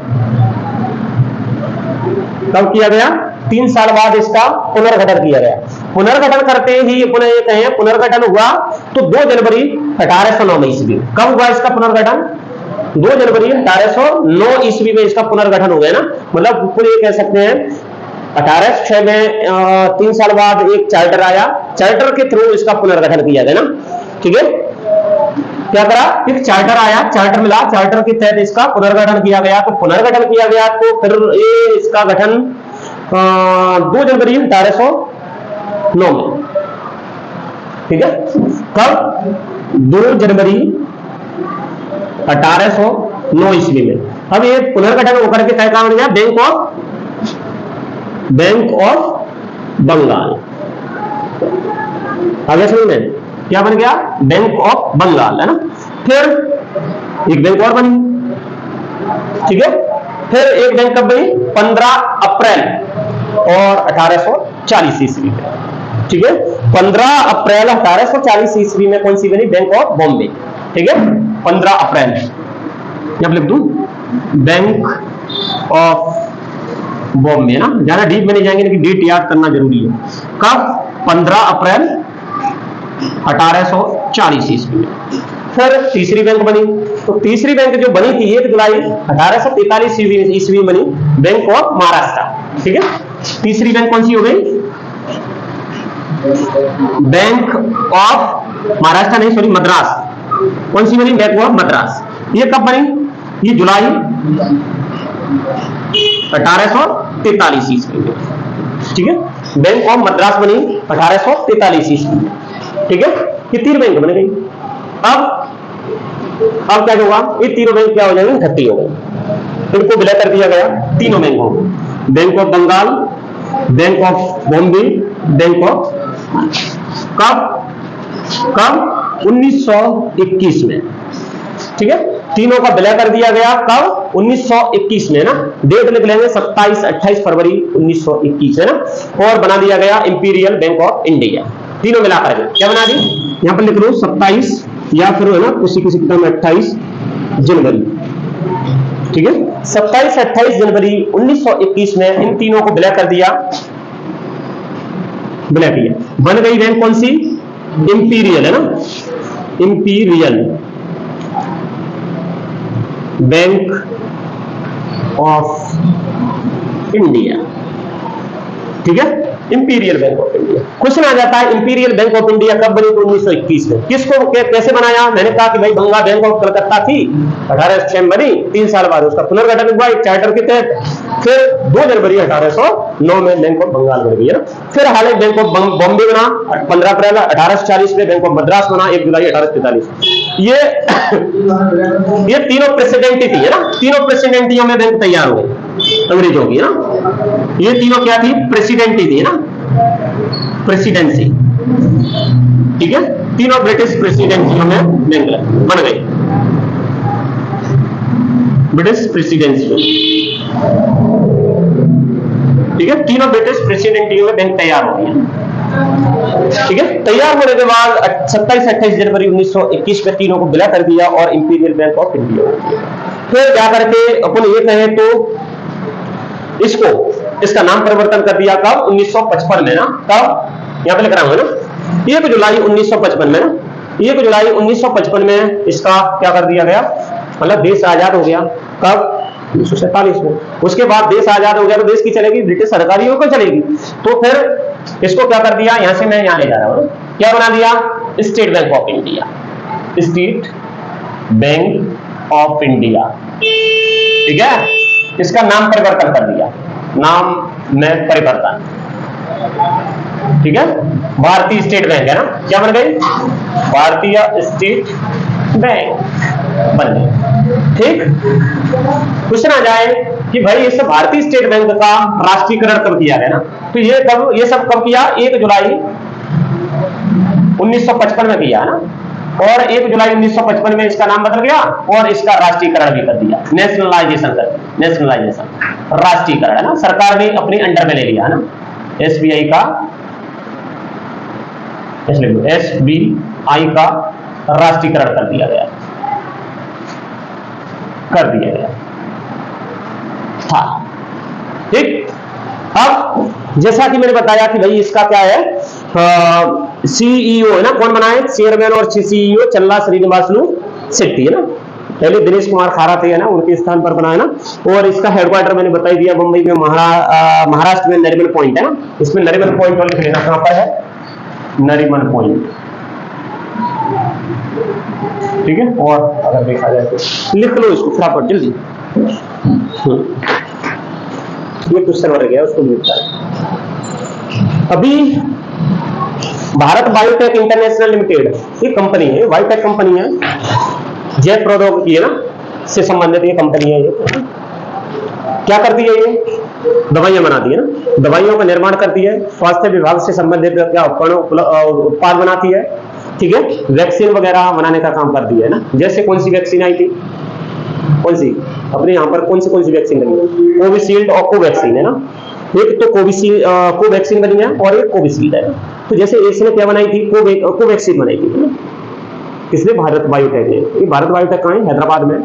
कब किया गया? 3 साल बाद इसका पुनर्गठन किया गया। पुनर्गठन करते ही पुनः ये कहें, पुनर्गठन हुआ तो 2 जनवरी 1809 ईस्वी। कब हुआ इसका पुनर्गठन? 2 जनवरी 1809 ईस्वी में इसका पुनर्गठन हो गया ना। मतलब पूरे ये कह सकते हैं 1806 में 3 साल बाद एक चार्टर आया, चार्टर के थ्रू इसका पुनर्गठन किया गया ना, ठीक है। क्या करा? एक चार्टर आया, चार्टर मिला, चार्टर के तहत इसका पुनर्गठन किया गया। तो पुनर्गठन किया गया तो फिर ये इसका गठन 2 जनवरी 1809 में, ठीक है। कब? 2 जनवरी 1809 ईस्वी में। अब ये पुनर्गठन होकर के क्या काम बन गया? Bank of Bengal. आगे समझ में क्या बन गया? बैंक ऑफ बंगाल, है ना। फिर एक बैंक और बनी, ठीक है। फिर एक बैंक कब बनी? 15 अप्रैल और 1840 ईस्वी में, ठीक है। 15 अप्रैल 1840 ईस्वी में कौन सी बनी? बैंक ऑफ बॉम्बे, ठीक है। 15 अप्रैल, यहां लिख दूं बैंक ऑफ बॉम्बे ना, ज्यादा डीप में नहीं जाएंगे लेकिन डेट याद करना जरूरी है। कब? 15 अप्रैल 1840 ईस्वी में। फिर तीसरी बैंक बनी, तो तीसरी बैंक जो बनी थी 1 जुलाई 1843 ईस्वी में बनी, बैंक ऑफ महाराष्ट्र, ठीक है। तीसरी बैंक कौन सी हो गई? बैंक ऑफ महाराष्ट्र नहीं, सॉरी, मद्रास। कौन सी बनी? Bank of Madras. ये कब बनी? ये जुलाई 1843 ईस्वी में, ठीक है। बैंक ऑफ मद्रास बनी 1843 ईस्वी में, ठीक है। ये 3 बैंक बन गई। अब क्या होगा? ये तीनों बैंक क्या हो जाएंगे? इकट्ठी हो गई, इनको विलय कर दिया गया। तीनों बैंक हो, Bank of Bengal, Bank of Bombay, Bank of. कब? 1921 में, ठीक है। तीनों का विलय कर दिया गया। कब? 1921 में ना। डेट लिख लेंगे 27-28 फरवरी 1921 है ना। और बना दिया गया इंपीरियल बैंक ऑफ इंडिया। तीनों मिलाकर क्या बना दी? यहां पर लिख लो 27 या फिर है ना किसी किताब में 28 जनवरी, ठीक है। 27-28 जनवरी 1921 में इन तीनों को विलय कर दिया, विलय किया। बन गई बैंक कौन सी? इंपीरियल, है ना, इंपीरियल बैंक ऑफ इंडिया, ठीक है। Imperial Bank of India. Question आ जाता है इंपीरियल बैंक ऑफ इंडिया कब बनी? तो 1921 में। किसको कैसे बनाया? मैंने कहा कि भाई बंगाल बैंक ऑफ कलकत्ता थी, 1806 में बनी, 3 साल बाद उसका पुनर्गठन हुआ एक चार्टर के तहत। फिर 2 जनवरी 1809 में बैंक ऑफ बंगाल बन गई है ना। फिर हाल बैंक ऑफ बॉम्बे बना 15 अप्रैल 1840 में। बैंक ऑफ मद्रास बना 1 जुलाई 1843। ये तीनों प्रेसिडेंटी थी, है ना। तीनों प्रेसिडेंटियों में बैंक तैयार हो गई अंग्रेजों की, है ना। ये तीनों क्या थी? प्रेसिडेंटी थी, है ना, प्रेसिडेंसी, ठीक है। तीनों ब्रिटिश प्रेसिडेंसियों में बैंक बन गई, ब्रिटिश प्रेसिडेंसी, ठीक है। तीनों ब्रिटिश प्रेसिडेंटियों में बैंक तैयार हो गई, ठीक है। तैयार होने के बाद 27-28 जनवरी 1921 में तीनों को विलय कर दिया और इंपीरियल बैंक ऑफ इंडिया। फिर जाकर के अपन ये कहें तो इसका नाम परिवर्तन कर दिया। कब? 1955 में ना। कब? यहां पे लिख रहा हूं ना, 1 जुलाई 1955 में ना। 1 जुलाई 1955 में इसका क्या कर दिया गया? मतलब देश आजाद हो गया। कब? 1947 में। उसके बाद देश आजाद हो गया तो देश की चलेगी, ब्रिटिश सरकारियों को चलेगी। तो फिर इसको क्या कर दिया, यहां से मैं यहां ले जा रहा हूं, क्या बना दिया, state bank of India, state bank of India, ठीक है। इसका नाम परिवर्तन कर दिया, नाम में परिवर्तन, ठीक है। भारतीय स्टेट बैंक है ना, क्या बन गई, भारतीय स्टेट बैंक बन गई, ठीक। क्वेश्चन आ जाए कि भाई इस भारतीय स्टेट बैंक का राष्ट्रीयकरण कब किया गया ना, तो ये सब कब किया, 1 जुलाई 1955 में किया ना, और 1 जुलाई 1955 में इसका नाम बदल गया और इसका राष्ट्रीयकरण भी कर दिया, नेशनलाइजेशन कर दिया, नेशनलाइजेशन, राष्ट्रीयकरण है ना, सरकार ने अपने अंडर में ले लिया है ना, एसबीआई का, एसबीआई का राष्ट्रीयकरण कर दिया गया, था, ठीक। अब जैसा कि मैंने बताया कि भाई इसका क्या है, सीईओ है ना, कौन बनाए, चेयरमैन और सीईओ चल्ला श्रीनिवासलू शेट्टी है ना, पहले दिनेश कुमार खारा थे ना, उनके स्थान पर बनाया ना। और इसका हेडक्वार्टर मैंने बता दिया मुंबई में, महाराष्ट्र में नरीमन पॉइंट है ना, इसमें नरीमन पॉइंट और लिख लेना, कहां पर है, नरीमन पॉइंट, ठीक है। और अगर देखा जाए तो लिख लो इसको फटाफट जल्दी, ये क्वेश्चन हो गया उसको लिखता है। अभी भारत बायोटेक इंटरनेशनल लिमिटेड ये कंपनी है, बायोटेक कंपनी है, जैव प्रौद्योगिकी है ना से संबंधित ये कंपनी है। ये क्या करती है, ये दवाइयां बनाती है ना, दवाइयों का निर्माण करती है, स्वास्थ्य विभाग से संबंधित क्या उत्पाद बनाती है, ठीक है। वैक्सीन वगैरह बनाने का काम करती है ना, जैसे कौन सी वैक्सीन आई थी, कौन सी अपने यहाँ पर कौन सी वैक्सीन बनी है, कोविशील्ड और कोवैक्सीन है ना, एक तो कोवैक्सीन बनी है और एक कोविशील्ड है। तो जैसे इसने क्या बनाई थी, कोवैक्सीन बनाई थी, किसने, भारत बायोटेक ने। ये भारत बायोटेक कहाँ है, हैदराबाद में,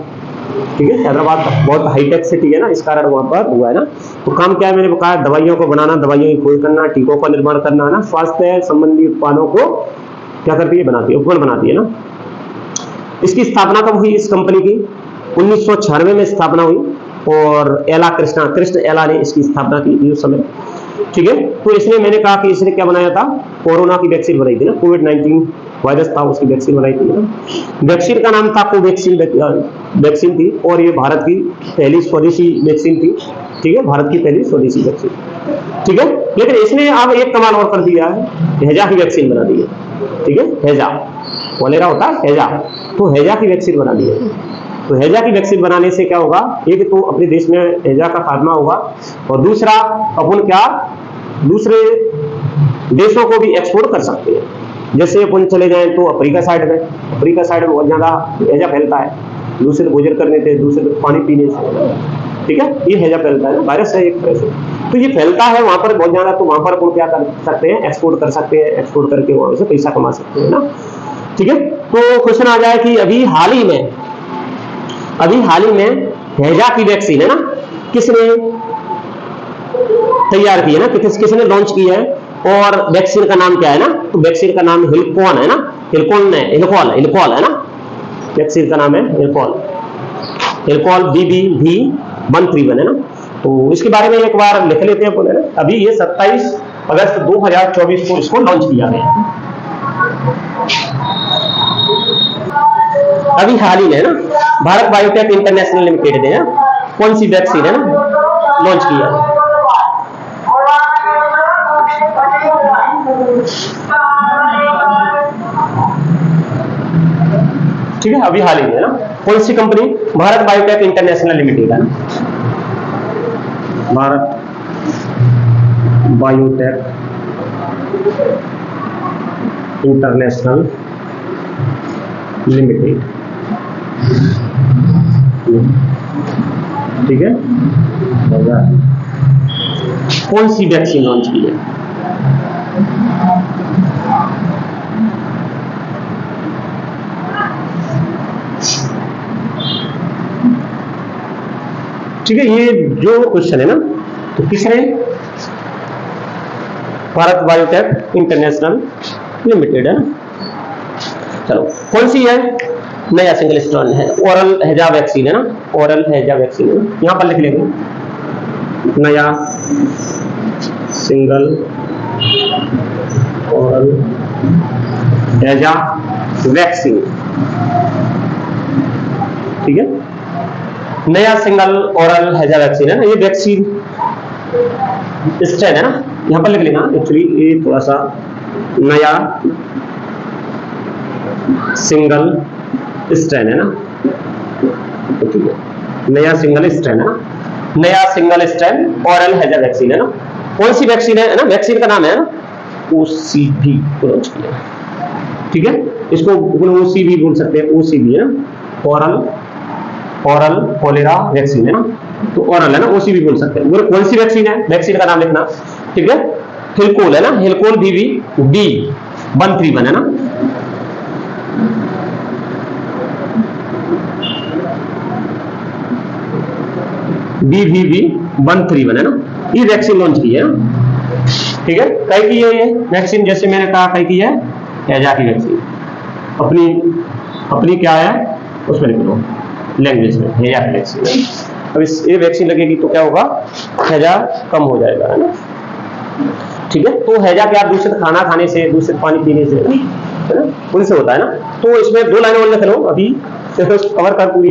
ठीक है। हैदराबाद बहुत हाईटेक सिटी है ना, इस कारण वहां पर हुआ है ना। तो काम क्या है, मैंने कहा दवाइयों को बनाना, दवाइयों की खोज करना, टीकों का निर्माण करना है ना, स्वास्थ्य संबंधी उत्पादों को क्या करती है, बनाती है, उपकरण बनाती है ना। इसकी स्थापना कब हुई इस कंपनी की, 1996 में स्थापना हुई, और कृष्ण एला ने इसकी स्थापना की थी उस समय, ठीक है। तो इसने, मैंने कहा कि इसने क्या बनाया था, कोरोना की वैक्सीन बनाई थी ना, कोविड-19 वायरस था, उसकी वैक्सीन बनाई थी ना। वैक्सीन का नाम था कोवैक्सीन वैक्सीन थी, और ये भारत की पहली स्वदेशी वैक्सीन थी, ठीक है, भारत की पहली स्वदेशी वैक्सीन, ठीक है। लेकिन इसने अब एक कमाल और कर दिया है, हैजा की वैक्सीन बना दी है, ठीक है। हैजा कोलेरा होता है, हैजा, तो हैजा की वैक्सीन बना दी है। तो हैजा की वैक्सीन बनाने से क्या होगा, एक तो अपने देश में हैजा का खात्मा होगा, और दूसरा अपन क्या दूसरे देशों को भी एक्सपोर्ट कर सकते हैं। जैसे अपन चले जाएं तो अफ्रीका साइड में बहुत ज्यादा हैजा फैलता है, दूसरे भोजन करने से, दूसरे पानी पीने से, ठीक है, ये हैजा फैलता है, वायरस है एक तरह से, तो ये फैलता है वहां पर बहुत ज्यादा। तो वहां पर अपन क्या कर सकते हैं, एक्सपोर्ट कर सकते हैं, एक्सपोर्ट करके वहां से पैसा कमा सकते हैं ना, ठीक है। तो क्वेश्चन आ जाए कि अभी हाल ही में हैजा की वैक्सीन है ना, किसने तैयार की है ना, किसने लॉन्च की है, और वैक्सीन का नाम क्या है ना, तो वैक्सीन का नाम हिलकॉन है ना, हिलकॉल है ना, वैक्सीन का नाम है हिलकॉल BBV131 है ना। तो इसके बारे में एक बार लिख लेते हैं अपन, है ना। अभी ये 27 अगस्त 2024 को इसको लॉन्च किया गया, अभी हाल ही में है ना। भारत बायोटेक इंटरनेशनल लिमिटेड ने कौन सी वैक्सीन है ना लॉन्च किया, ठीक है, अभी हाल ही में ना। कौन सी company, Bharat Biotech International Limited है ना, भारत बायोटेक इंटरनेशनल लिमिटेड, ठीक है। कौन सी वैक्सीन लॉन्च की है, ठीक है। ये जो क्वेश्चन है ना, तो किसने, भारत बायोटेक इंटरनेशनल लिमिटेड है ना। चलो कौन सी है, नया सिंगल स्ट्रैंड है, ओरल हैजा वैक्सीन है ना, ओरल हैजा वैक्सीन है, यहां पर लिख लेंगे नया सिंगल ओरल हैजा वैक्सीन, ठीक है, नया सिंगल ओरल हैजा वैक्सीन है ना, ये वैक्सीन स्ट्रेन है ना, यहां पर लिख लेना, एक्चुअली ये थोड़ा सा नया सिंगल स्ट्रेन है ना, तो ठीक है, नया सिंगल स्ट्रेन है ना, नया सिंगल स्ट्रेन ओरल हैजा वैक्सीन है ना, कौन सी वैक्सीन है ना, वैक्सीन का नाम है ना ओसीवी लॉन्च किया, ठीक है, इसको ओसीवी बोल सकते हैं, ओसीवी है ना, ओरल कोलेरा वैक्सीन है ना, तो ओरल है ना, ओसीवी बोल सकते हैं, कौन सी वैक्सीन है, वैक्सीन का नाम लिखना, ठीक है, हिलकोल है ना, हिलकोल BV 131 है ना, BV 131 है ना, ये वैक्सीन लॉन्च की है ना, ठीक है, कई की है ये वैक्सीन, जैसे मैंने कहा कई की है हैजा की वैक्सीन, अपनी क्या है उसमें लिख लो लैंग्वेज में, हैजा की वैक्सीन। अब इस ये वैक्सीन लगेगी तो क्या होगा, हैजा कम हो जाएगा, है ना, ठीक है, तो हैजा क्या दूषित खाना खाने से, दूषित पानी पीने से, है ना, उनसे होता है ना, तो इसमें 2 लाइनें और लिख लो अभी कवर कर पूरी।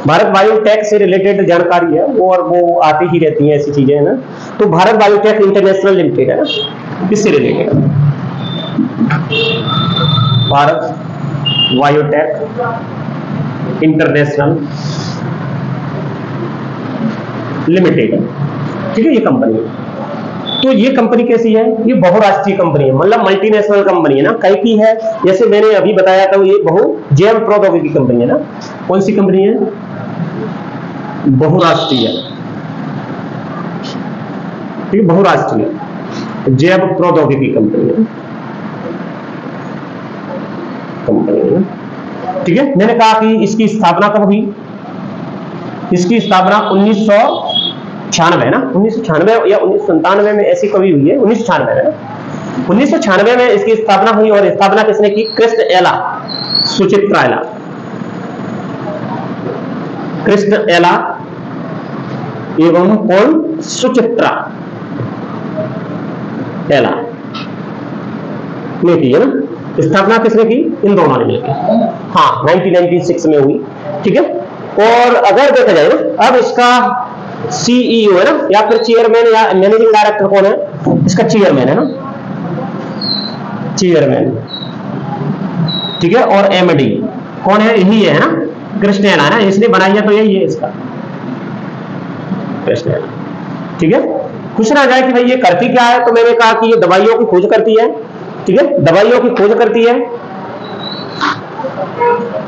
भारत बायोटेक से रिलेटेड जानकारी है और वो आती ही रहती है ऐसी चीजें, है ना, तो भारत बायोटेक इंटरनेशनल लिमिटेड है ना, किससे रिलेटेड है, भारत बायोटेक इंटरनेशनल लिमिटेड है, ठीक है, ये कंपनी है, तो ये कंपनी कैसी है, ये बहुराष्ट्रीय कंपनी है, मतलब मल्टीनेशनल कंपनी है ना, कई की है, जैसे मैंने अभी बताया था ये जैव प्रौद्योगिकी कंपनी है ना, कौन सी कंपनी है, बहुराष्ट्रीय, ठीक है, बहुराष्ट्रीय जैव प्रौद्योगिकी कंपनी है, ठीक है, मैंने कहा कि इसकी स्थापना कब हुई, इसकी स्थापना 1996 ना, 1996 या 1997 में ऐसी कभी हुई है, 1996 में, 1996 में इसकी स्थापना हुई, और स्थापना किसने की, कृष्ण एला, सुचित्रा एला, कृष्ण एला एवं कौन, सुचित्रा एला ने की है ना, स्थापना किसने की, इन दोनों ने मिलकर, हाँ 1996 में हुई, ठीक है, और अगर देखा जाए ना, अब इसका CEO है ना, या फिर चेयरमैन या मैनेजिंग डायरेक्टर कौन है, इसका चेयरमैन है ना, चेयरमैन, ठीक है, और MD कौन है, यही है ना, कृष्ण एला है ना, इसने बनाई है तो यही है इसका कृष्ण एला, ठीक है। पूछना जाए कि भाई ये करती क्या है, तो मैंने कहा कि ये दवाइयों की खोज करती है, ठीक है, दवाइयों की खोज करती है,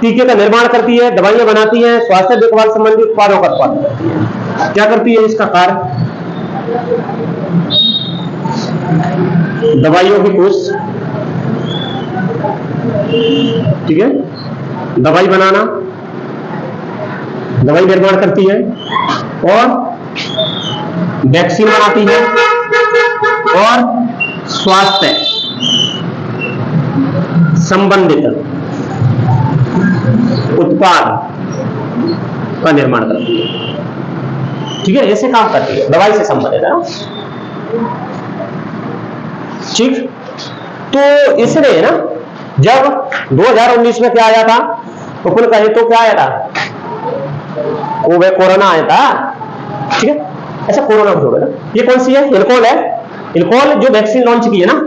टीके का निर्माण करती है, दवाइयां बनाती है, स्वास्थ्य देखभाल संबंधी उत्पादों का उत्पादन करती है, क्या करती है इसका कार्य, दवाइयों की खोज, ठीक है, दवाई बनाना, दवाई निर्माण करती है, और वैक्सीन बनाती है, और स्वास्थ्य संबंधित उत्पाद का निर्माण करती है, ठीक है, ऐसे काम करती है, दवाई से संबंधित है ना, ठीक। तो इसने ना जब 2019 में क्या आया था, तो अपन कहे तो क्या आया था, कोरोना आया था, ठीक है, ऐसा कोरोना हो गया ना, ये कौन सी है, इल्कोल है, इल्कोल जो वैक्सीन लॉन्च की है ना,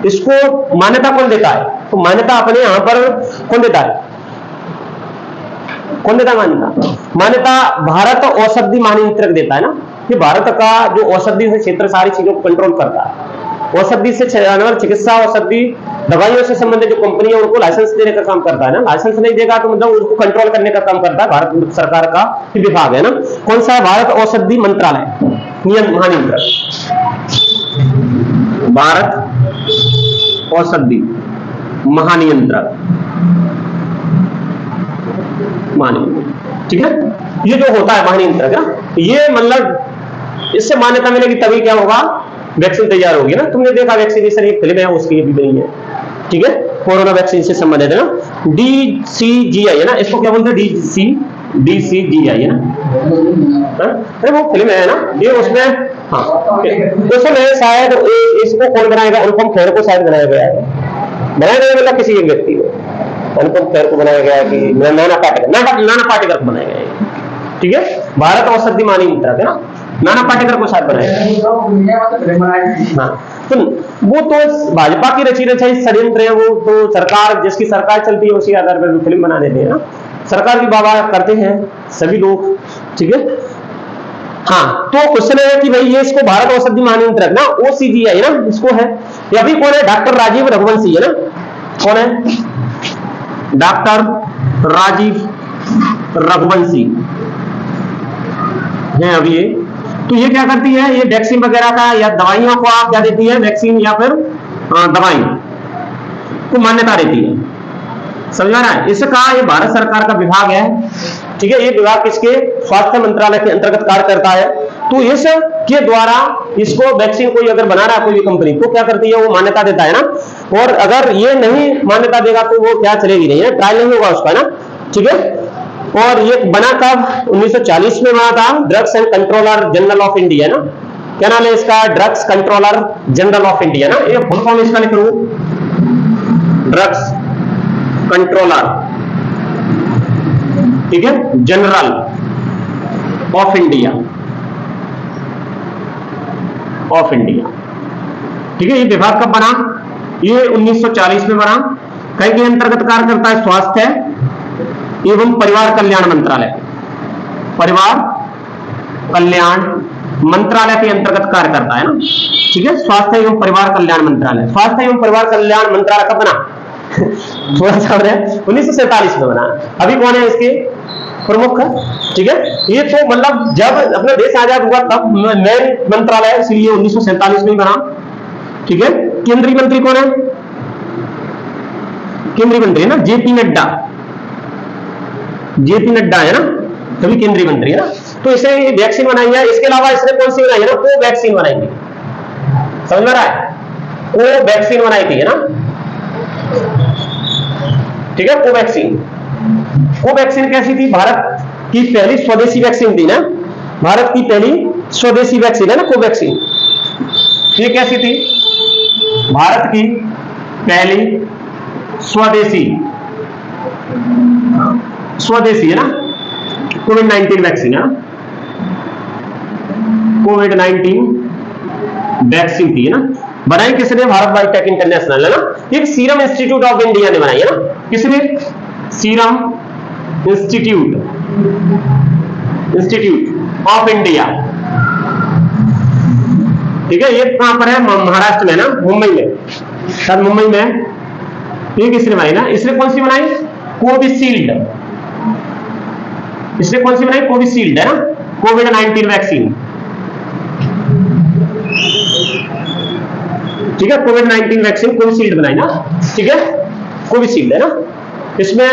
इसको मान्यता कौन देता है, तो मान्यता अपने यहां पर कौन देता है, कौन देता मान्यता भारत औषधि महानियंत्रक देता है ना, ये भारत का जो औषधि से क्षेत्र सारी चीजों को कंट्रोल करता है, औषधि से चिकित्सा औषधि दवाइयों से संबंधित जो कंपनी है उनको लाइसेंस देने का काम करता है ना, लाइसेंस नहीं देगा तो मतलब उसको कंट्रोल करने का काम करता है भारत सरकार का विभाग है ना, कौन सा है, भारत औषधि मंत्रालय नियम महानियंत्रक, भारत औषधि महानियंत्रक, ठीक है, ये जो होता है महानियंत्रक ना, ये मतलब इससे मान्यता मिलेगी तभी क्या होगा, वैक्सीन तैयार होगी ना, तुमने देखा वैक्सीनेशन एक फिल्म है उसकी भी बनी है, ठीक है, कोरोना वैक्सीन से संबंधित है ना, DCGI है ना, इसको क्या बोलते हैं? DCGI है ना? अरे वो फिल्म है ना ये, उसमें हाँ उसमें शायद इसको कौन बनाएगा? अनुपम खेर को शायद बनाया गया है, बनाया गया मतलब किसी एक व्यक्ति को, अनुपम खेर को बनाया गया कि नाना पाटेकर को बनाया गया है, ठीक है। भारत औषधि महानियंत्रक है ना, नाना पाटेकर को साथ बनाया। हाँ तो वो तो भाजपा की रची रचाई षड्यंत्र है, वो तो सरकार, जिसकी सरकार चलती है उसी आधार पर फिल्म बना देते हैं ना, सरकार की वाह करते हैं सभी लोग, ठीक है। हाँ तो क्वेश्चन है कि भाई ये इसको भारत औषधि महानियंत्रक ना, OCGI ना इसको है, ये अभी कौन है? डॉक्टर राजीव रघुवंशी है ना, कौन है? डॉक्टर राजीव रघुवंशी है अभी ये। तो ये क्या करती है? ये वैक्सीन वगैरह का या दवाइयों को आप क्या देती है? वैक्सीन या फिर दवाई को मान्यता देती है, समझ में आ रहा है? इसका ये भारत सरकार का विभाग है, ठीक है। ये विभाग किसके? स्वास्थ्य मंत्रालय के अंतर्गत कार्य करता है। तो इस के द्वारा इसको वैक्सीन कोई अगर बना रहा है कोई भी कंपनी, तो क्या करती है? वो मान्यता देता है ना, और अगर ये नहीं मान्यता देगा तो वो क्या चलेगी नहीं है, ट्रायल नहीं होगा उसका ना, ठीक है। और ये बना कब? 1940 में बना था, drugs and controller general of India ना, क्या नाम है इसका? Drugs controller general of India ना, ये फुल फॉर्म इसका लिख लूं, ड्रग्स कंट्रोलर, ठीक है, जनरल ऑफ इंडिया, ठीक है। ये विभाग कब बना? ये 1940 में बना। कहीं के अंतर्गत कार्य करता है? स्वास्थ्य एवं परिवार कल्याण मंत्रालय, परिवार कल्याण मंत्रालय के अंतर्गत कार्य करता है ना, ठीक है। स्वास्थ्य एवं परिवार कल्याण मंत्रालय, स्वास्थ्य एवं परिवार कल्याण मंत्रालय कब बना? थोड़ा सा 1947 में बना। अभी कौन है इसके प्रमुख? ठीक है, ये तो मतलब जब अपना देश आजाद हुआ तब मेन मंत्रालय, इसलिए 1947 में ही बना, ठीक है। केंद्रीय मंत्री कौन है? केंद्रीय मंत्री है ना JP नड्डा, है ना, तभी केंद्रीय मंत्री है ना। तो इसे वैक्सीन बनाई है। इसके अलावा इसने कौन सी बनाई है ना? कोवैक्सीन बनाई थी, समझ में आ रहा है? कोवैक्सीन बनाई थी है ना, ठीक है। कोवैक्सीन कैसी थी? भारत की पहली स्वदेशी वैक्सीन थी ना, भारत की पहली स्वदेशी वैक्सीन है ना कोवैक्सीन। ये कैसी थी? भारत की पहली स्वदेशी है ना, कोविड-19 वैक्सीन है ना, कोविड-19 वैक्सीन थी ना, बनाई किसने? भारत बायोटेक इंटरनेशनल है ना, एक सीरम इंस्टीट्यूट ऑफ इंडिया ने बनाई है ना, किसने? सीरम इंस्टीट्यूट ऑफ इंडिया, ठीक है। ये कहां पर है? महाराष्ट्र में ना, मुंबई में, शायद मुंबई में। ये किसने बनाई ना? इसने कौन सी बनाई? कोविशील्ड, इसने कौन सी बनाई? कोविशील्ड है ना, कोविड-19 वैक्सीन, ठीक है। कोविड-19 वैक्सीन कोविशील्ड बनाई ना, ठीक है, कोविशील्ड है ना। इसमें